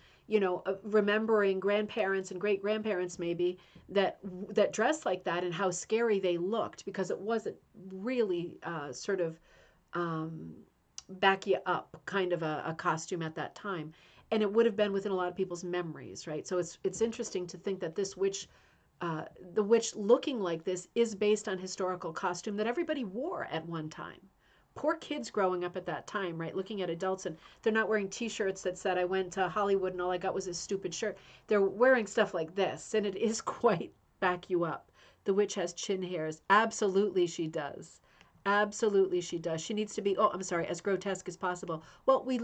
remembering grandparents and great grandparents maybe that dressed like that and how scary they looked, because it wasn't really sort of back you up kind of a costume at that time. And it would have been within a lot of people's memories, right? So it's interesting to think that this witch, the witch looking like this, is based on historical costume that everybody wore at one time. Poor kids growing up at that time, right? Looking at adults and they're not wearing t-shirts that said, I went to Hollywood and all I got was this stupid shirt. They're wearing stuff like this, and it is quite back you up. The witch has chin hairs. Absolutely she does. Absolutely she does. She needs to be, as grotesque as possible. Well, we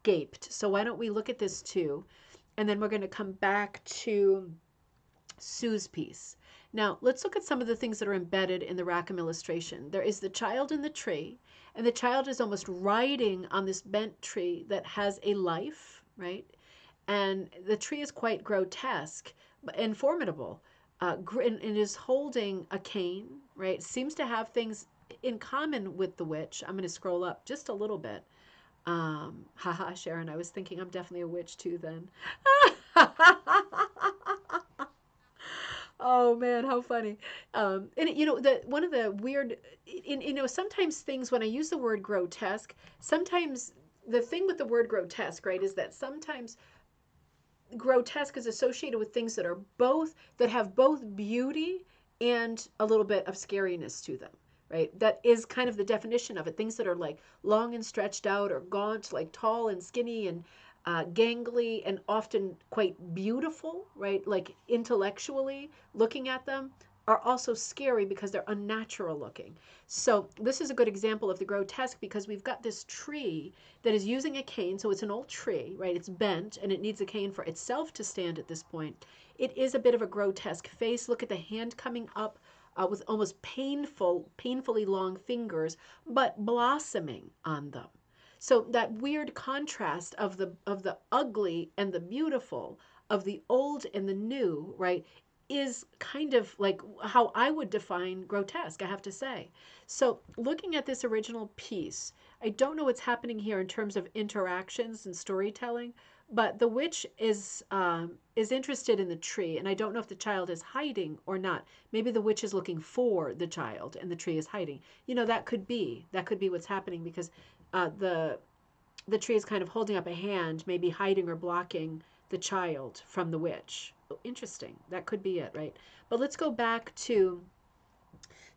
gaped. So why don't we look at this too? and then we're going to come back to Sue's piece. Now, let's look at some of the things that are embedded in the Rackham illustration. There is the child in the tree, and the child is almost riding on this bent tree that has a life, right? And the tree is quite grotesque and formidable, and is holding a cane, right? Seems to have things in common with the witch. I'm going to scroll up just a little bit. Haha, Sharon, I was thinking I'm definitely a witch too then. Oh man, how funny! And you know, the one of the weird, you know, sometimes things when I use the word grotesque, sometimes the thing with the word grotesque, right, is that sometimes grotesque is associated with things that are both that have both beauty and a little bit of scariness to them, right? That is kind of the definition of it. Things that are like long and stretched out, or gaunt, like tall and skinny and gangly, and often quite beautiful, right? Like intellectually looking at them, are also scary because they're unnatural looking. So this is a good example of the grotesque, because we've got this tree that is using a cane. So it's an old tree, right? It's bent and it needs a cane for itself to stand at this point. It is a bit of a grotesque face. Look at the hand coming up with almost painfully long fingers, but blossoming on them. So that weird contrast of the ugly and the beautiful, of the old and the new, right, is kind of like how I would define grotesque, I have to say. So looking at this original piece, I don't know what's happening here in terms of interactions and storytelling, but the witch is interested in the tree, and I don't know if the child is hiding or not. Maybe the witch is looking for the child, and the tree is hiding. You know, that could be what's happening, because the tree is kind of holding up a hand, maybe hiding or blocking the child from the witch. Interesting. That could be it, right? But let's go back to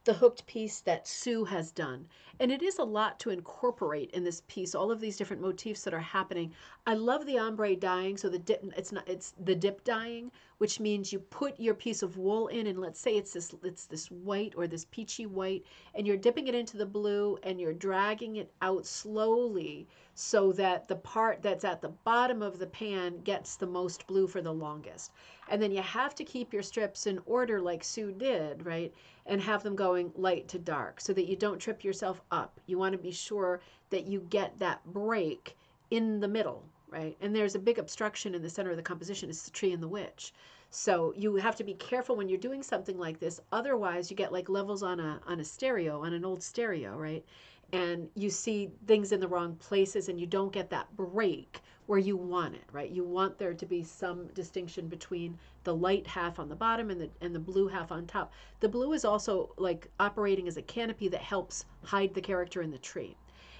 the hooked piece that Sue has done. And it is a lot to incorporate in this piece, all of these different motifs that are happening. I love the ombre dyeing. So it's the dip dyeing, which means you put your piece of wool in, and let's say it's this white or this peachy white, and you're dipping it into the blue and you're dragging it out slowly so that the part that's at the bottom of the pan gets the most blue for the longest. And then you have to keep your strips in order like Sue did, right? And have them going light to dark so that you don't trip yourself up. You want to be sure that you get that break in the middle, right? And there's a big obstruction in the center of the composition. It's the tree and the witch. So you have to be careful when you're doing something like this. Otherwise, you get like levels on a stereo, on an old stereo, right? And you see things in the wrong places, and you don't get that break where you want it, right? You want there to be some distinction between the light half on the bottom and the blue half on top. The blue is also like operating as a canopy that helps hide the character in the tree.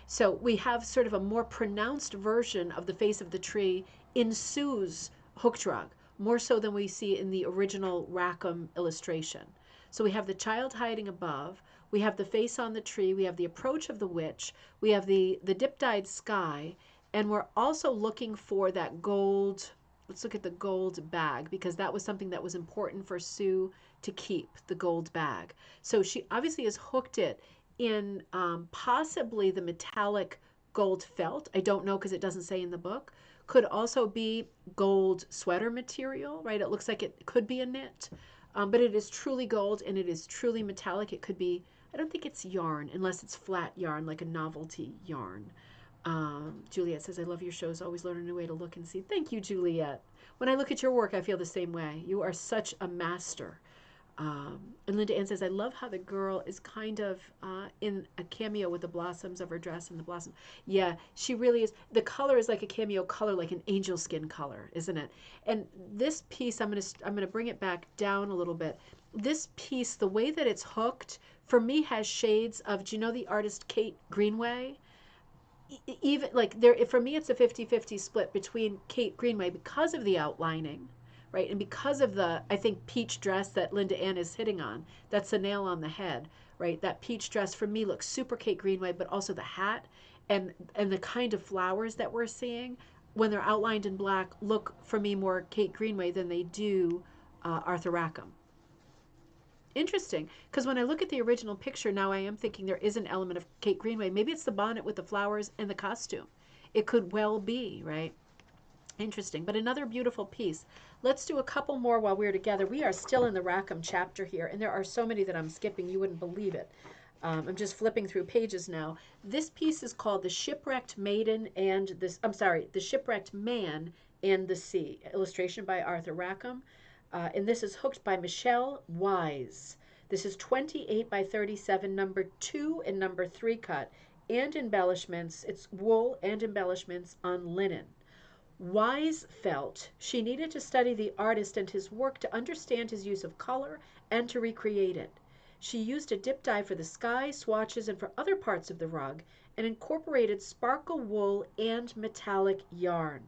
So we have sort of a more pronounced version of the face of the tree in Sue's hooked rug, more so than we see in the original Rackham illustration. So we have the child hiding above, we have the face on the tree, we have the approach of the witch, we have the dip-dyed sky, and we're also looking for that gold. Let's look at the gold bag, because that was something that was important for Sue to keep, the gold bag. So she obviously has hooked it in possibly the metallic gold felt. I don't know because it doesn't say in the book. Could also be gold sweater material, right? It looks like it could be a knit, but it is truly gold and it is truly metallic. It could be, I don't think it's yarn unless it's flat yarn, like a novelty yarn. Juliet says, I love your shows. Always learn a new way to look and see. Thank you, Juliet. When I look at your work, I feel the same way. You are such a master. And Linda Ann says, I love how the girl is kind of in a cameo with the blossoms of her dress and the blossom. Yeah, she really is. The color is like a cameo color, like an angel skin color, isn't it? And this piece, I'm gonna bring it back down a little bit. This piece, the way that it's hooked, for me has shades of, do you know the artist Kate Greenway? Even like there, for me, it's a 50-50 split between Kate Greenway because of the outlining, right? And because of the, I think, peach dress that Linda Ann is hitting on. That's a nail on the head, right? That peach dress for me looks super Kate Greenway, but also the hat and the kind of flowers that we're seeing when they're outlined in black look for me more Kate Greenway than they do Arthur Rackham. Interesting, because when I look at the original picture now, I am thinking there is an element of Kate Greenway. Maybe it's the bonnet with the flowers and the costume. It could well be, right? Interesting, but another beautiful piece. Let's do a couple more while we're together. We are still in the Rackham chapter here, and there are so many that I'm skipping, you wouldn't believe it. I'm just flipping through pages now. This piece is called The Shipwrecked Maiden and this, I'm sorry, The Shipwrecked Man and the Sea. Illustration by Arthur Rackham. And this is hooked by Michelle Wise. This is 28 by 37, number 2 and number 3 cut, and embellishments. It's wool and embellishments on linen. Wise felt she needed to study the artist and his work to understand his use of color and to recreate it. She used a dip dye for the sky, swatches, and for other parts of the rug, and incorporated sparkle wool and metallic yarn.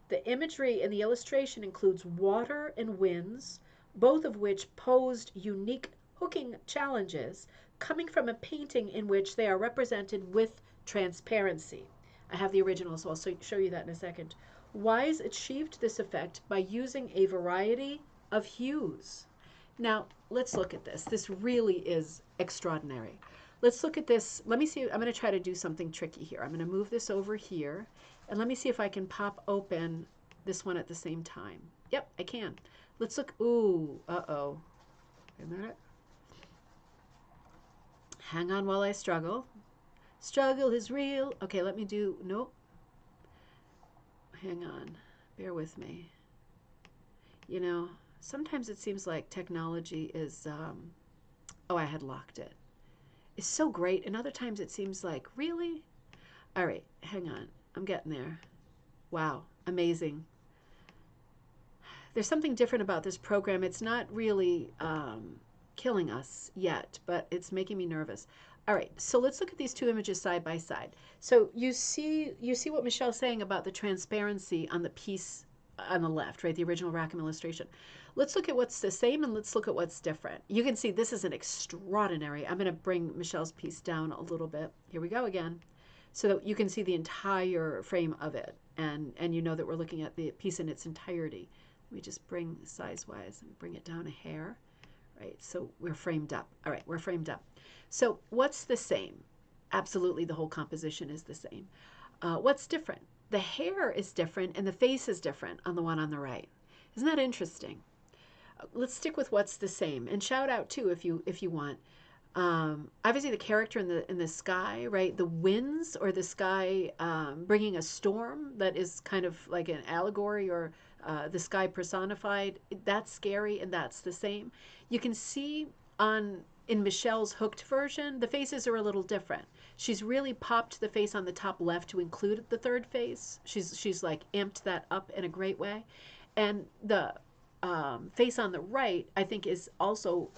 The imagery in the illustration includes water and winds, both of which posed unique hooking challenges, coming from a painting in which they are represented with transparency. I have the original, so I'll show you that in a second. Wise achieved this effect by using a variety of hues. Now, let's look at this. This really is extraordinary. Let's look at this. Let me see. I'm going to try to do something tricky here. I'm going to move this over here, and let me see if I can pop open this one at the same time. Yep, I can. Let's look. Ooh, uh-oh. Wait a minute. Hang on while I struggle. Struggle is real. Okay, let me do, nope. Hang on, bear with me. You know, sometimes it seems like technology is, oh, I had locked it. It's so great, and other times it seems like, really? All right, hang on, I'm getting there. Wow, amazing. There's something different about this program. It's not really killing us yet, but it's making me nervous. All right, so let's look at these two images side by side. So you see what Michelle's saying about the transparency on the piece on the left, right? The original Rackham illustration. Let's look at what's the same and let's look at what's different. You can see this is an extraordinary. I'm going to bring Michelle's piece down a little bit. Here we go again, so that you can see the entire frame of it, and you know that we're looking at the piece in its entirety. Let me just bring size-wise and bring it down a hair. Right, so we're framed up. All right, we're framed up. So what's the same? Absolutely, the whole composition is the same. What's different? The hair is different and the face is different on the one on the right. Isn't that interesting? Let's stick with what's the same, and shout out too if you want. Obviously, the character in the sky, right? The winds or the sky bringing a storm that is kind of like an allegory or the sky personified. That's scary, and that's the same. You can see in Michelle's hooked version, the faces are a little different. She's really popped the face on the top left to include the third face. She's like amped that up in a great way, and the face on the right, I think, is also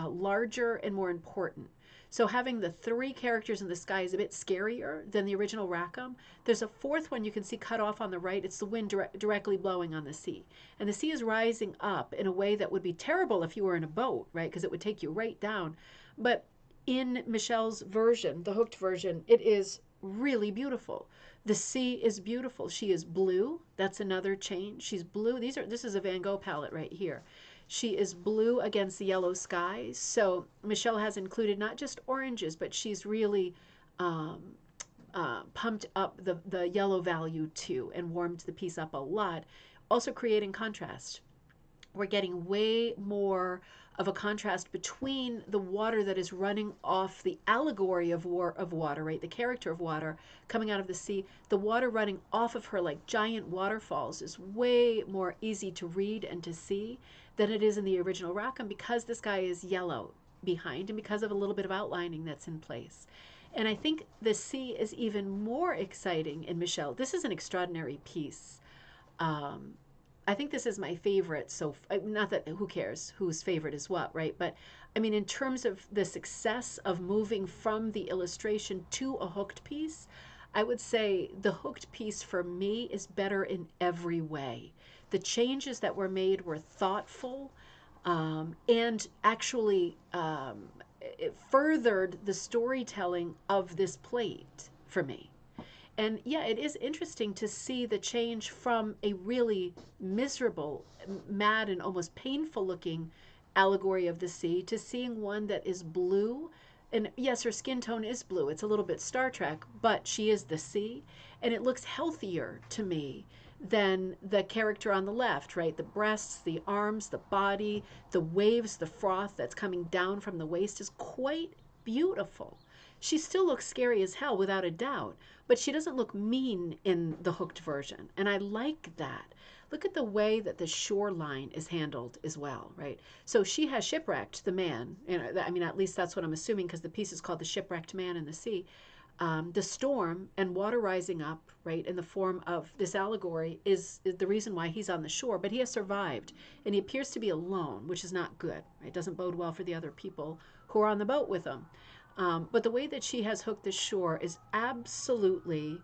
larger and more important. So having the three characters in the sky is a bit scarier than the original Rackham. There's a fourth one you can see cut off on the right. It's the wind directly blowing on the sea. And the sea is rising up in a way that would be terrible if you were in a boat, right? Because it would take you right down. But in Michelle's version, the hooked version, it is really beautiful. The sea is beautiful. She is blue. That's another change. She's blue. This is a Van Gogh palette right here. She is blue against the yellow skies. So Michelle has included not just oranges, but she's really pumped up the yellow value too and warmed the piece up a lot, also creating contrast. We're getting way more of a contrast between the water that is running off the allegory of water, right? The character of water coming out of the sea. The water running off of her like giant waterfalls is way more easy to read and to see than it is in the original Rackham, because this guy is yellow behind and because of a little bit of outlining that's in place. And I think the sea is even more exciting in Michelle. This is an extraordinary piece. I think this is my favorite. So not that, who cares whose favorite is what, right? But I mean, in terms of the success of moving from the illustration to a hooked piece, I would say the hooked piece for me is better in every way. The changes that were made were thoughtful and actually it furthered the storytelling of this plate for me. And yeah, it is interesting to see the change from a really miserable, mad, and almost painful looking allegory of the sea to seeing one that is blue. And yes, her skin tone is blue. It's a little bit Star Trek, but she is the sea. And it looks healthier to me than the character on the left, right? The breasts, the arms, the body, the waves, the froth that's coming down from the waist is quite beautiful. She still looks scary as hell without a doubt, but she doesn't look mean in the hooked version. And I like that. Look at the way that the shoreline is handled as well, right? So she has shipwrecked the man. I mean, at least that's what I'm assuming, because the piece is called The Shipwrecked Man in the Sea. The storm and water rising up, right, in the form of this allegory is the reason why he's on the shore, but he has survived and he appears to be alone, which is not good. Right? It doesn't bode well for the other people who are on the boat with him. But the way that she has hooked the shore is absolutely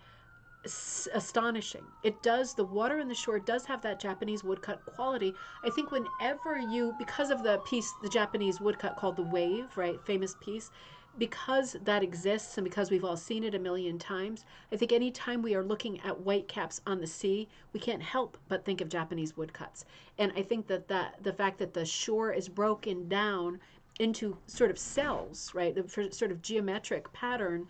astonishing. It does, the water in the shore does have that Japanese woodcut quality. I think whenever you, because of the piece, the Japanese woodcut called The Wave, right, famous piece, because that exists and because we've all seen it a million times, I think anytime we are looking at white caps on the sea, we can't help but think of Japanese woodcuts. And I think that the fact that the shore is broken down into sort of cells, right, the sort of geometric pattern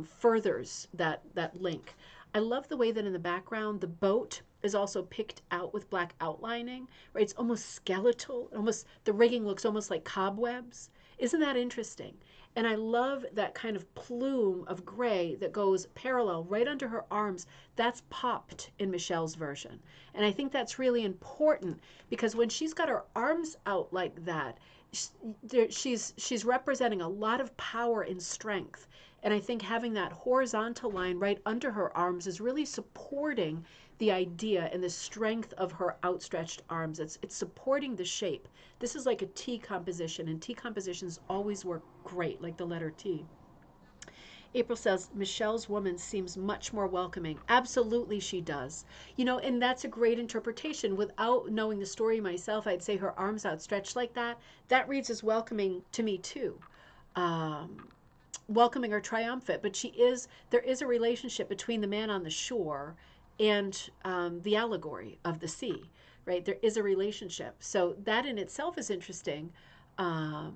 furthers that link. I love the way that in the background the boat is also picked out with black outlining, right? It's almost skeletal, almost the rigging looks almost like cobwebs. Isn't that interesting? And I love that kind of plume of gray that goes parallel right under her arms. That's popped in Michelle's version. And I think that's really important because when she's got her arms out like that, she's representing a lot of power and strength. And I think having that horizontal line right under her arms is really supporting the idea and the strength of her outstretched arms. It's supporting the shape. This is like a T composition, and T compositions always work great, like the letter T. April says, Michelle's woman seems much more welcoming. Absolutely, she does. And that's a great interpretation. Without knowing the story myself, I'd say her arms outstretched like that. That reads as welcoming to me, too. Welcoming or triumphant, but there is a relationship between the man on the shore and the allegory of the sea, right? There is a relationship. So that in itself is interesting. And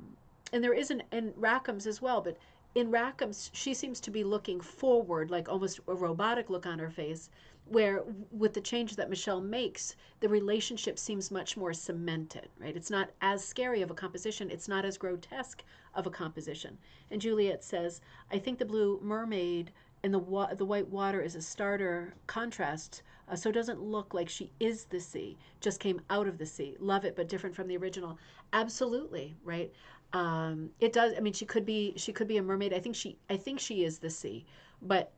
there is in Rackham's as well, but in Rackham's, she seems to be looking forward, like almost a robotic look on her face, where with the change that Michelle makes, the relationship seems much more cemented, right? It's not as scary of a composition. It's not as grotesque of a composition. And Juliet says, I think the blue mermaid and the white water is a starter contrast, so it doesn't look like she is the sea, just came out of the sea. Love it, but different from the original. Absolutely, right? It does. I mean, she could be a mermaid. I think she is the sea, but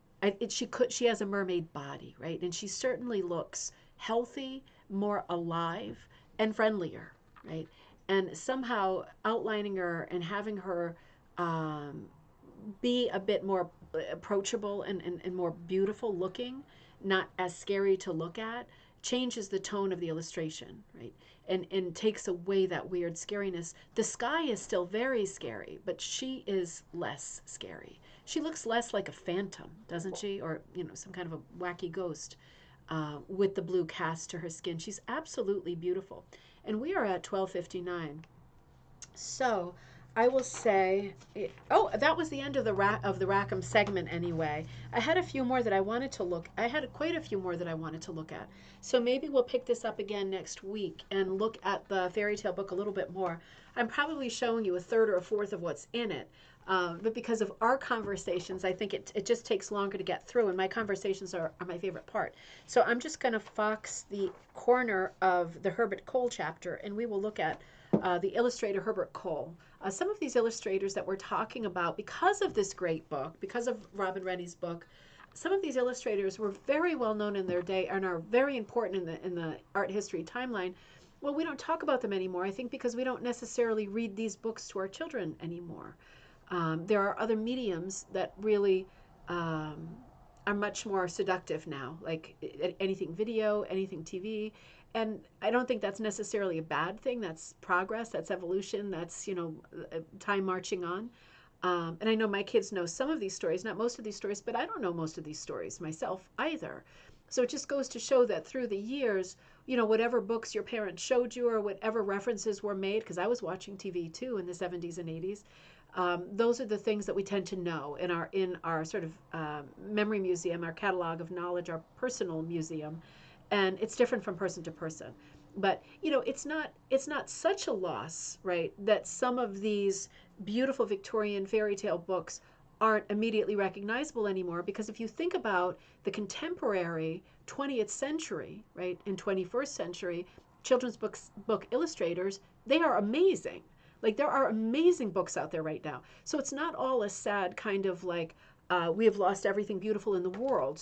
she has a mermaid body, right? And she certainly looks healthy, more alive, and friendlier, right? And somehow outlining her and having her be a bit more approachable and more beautiful looking, not as scary to look at, changes the tone of the illustration, right? And takes away that weird scariness. The sky is still very scary, but she is less scary. She looks less like a phantom, doesn't she? Or, some kind of a wacky ghost with the blue cast to her skin. She's absolutely beautiful. And we are at 12:59. So I will say, that was the end of the Rackham segment anyway. I had a few more that I wanted to look. I had quite a few more that I wanted to look at. So maybe we'll pick this up again next week and look at the fairy tale book a little bit more. I'm probably showing you a third or a fourth of what's in it. But because of our conversations, I think it just takes longer to get through, and my conversations are my favorite part. So I'm just going to fox the corner of the Herbert Cole chapter, and we will look at the illustrator Herbert Cole. Some of these illustrators that we're talking about, because of this great book, because of Robin Rennie's book, some of these illustrators were very well known in their day and are very important in the art history timeline. Well, we don't talk about them anymore, I think because we don't necessarily read these books to our children anymore. There are other mediums that really are much more seductive now, like anything video, anything TV. And I don't think that's necessarily a bad thing. That's progress, that's evolution, that's, time marching on. And I know my kids know some of these stories, not most of these stories, but I don't know most of these stories myself either. So it just goes to show that through the years, whatever books your parents showed you or whatever references were made, because I was watching TV too in the 70s and 80s, those are the things that we tend to know in our sort of memory museum, our catalog of knowledge, our personal museum. and it's different from person to person. But it's not such a loss, right, that some of these beautiful Victorian fairy tale books aren't immediately recognizable anymore, because if you think about the contemporary 20th century, right, and 21st century children's book illustrators, they are amazing. Like, there are amazing books out there right now. So it's not all a sad kind of like, we have lost everything beautiful in the world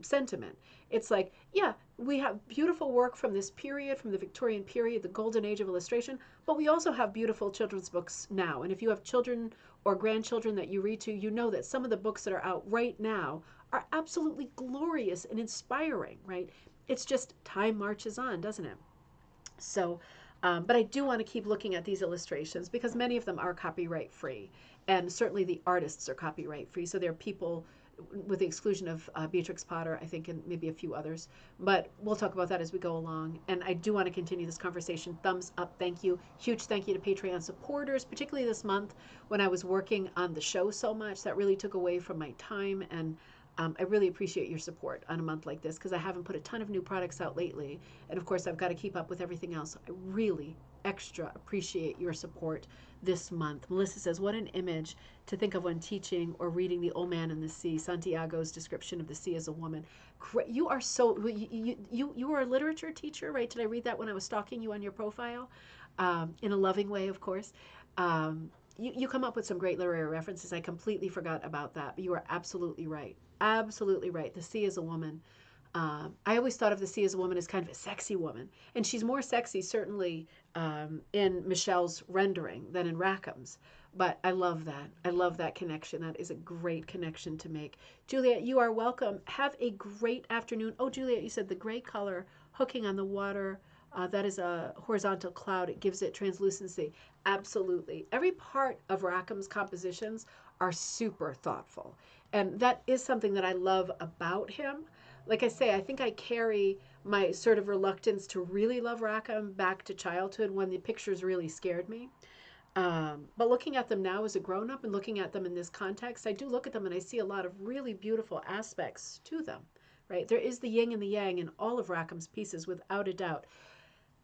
sentiment. It's like, yeah, we have beautiful work from this period, from the Victorian period, the golden age of illustration, but we also have beautiful children's books now. And if you have children or grandchildren that you read to, you know that some of the books that are out right now are absolutely glorious and inspiring, right? It's just time marches on, doesn't it? So, but I do want to keep looking at these illustrations because many of them are copyright free, and certainly the artists are copyright free. So there are people, with the exclusion of Beatrix Potter, I think, and maybe a few others. But we'll talk about that as we go along. And I do want to continue this conversation. Thumbs up, thank you. Huge thank you to Patreon supporters, particularly this month when I was working on the show so much. That really took away from my time, and I really appreciate your support on a month like this because I haven't put a ton of new products out lately. And of course, I've got to keep up with everything else. I really extra appreciate your support this month. Melissa says, what an image to think of when teaching or reading The Old Man and the Sea, Santiago's description of the sea as a woman. You are so, you are a literature teacher, right? Did I read that when I was stalking you on your profile? In a loving way, of course. You come up with some great literary references. I completely forgot about that, but you are absolutely right. Absolutely right. The sea is a woman. I always thought of the sea as a woman as kind of a sexy woman, and she's more sexy certainly in Michelle's rendering than in Rackham's. But I love that. I love that connection. That is a great connection to make. Juliet, you are welcome. Have a great afternoon. Oh, Juliet, you said the gray color hooking on the water. That is a horizontal cloud. It gives it translucency. Absolutely. Every part of Rackham's compositions are super thoughtful. And that is something that I love about him. Like I say, I think I carry my sort of reluctance to really love Rackham back to childhood when the pictures really scared me. But looking at them now as a grown up and looking at them in this context, I do look at them and I see a lot of really beautiful aspects to them, right? There is the yin and the yang in all of Rackham's pieces, without a doubt.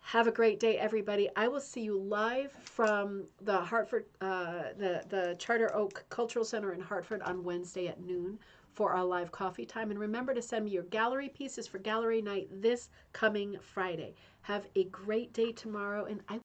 Have a great day, everybody. I will see you live from the Hartford, the Charter Oak Cultural Center in Hartford on Wednesday at noon for our live coffee time. And remember to send me your gallery pieces for gallery night this coming Friday. Have a great day tomorrow, and I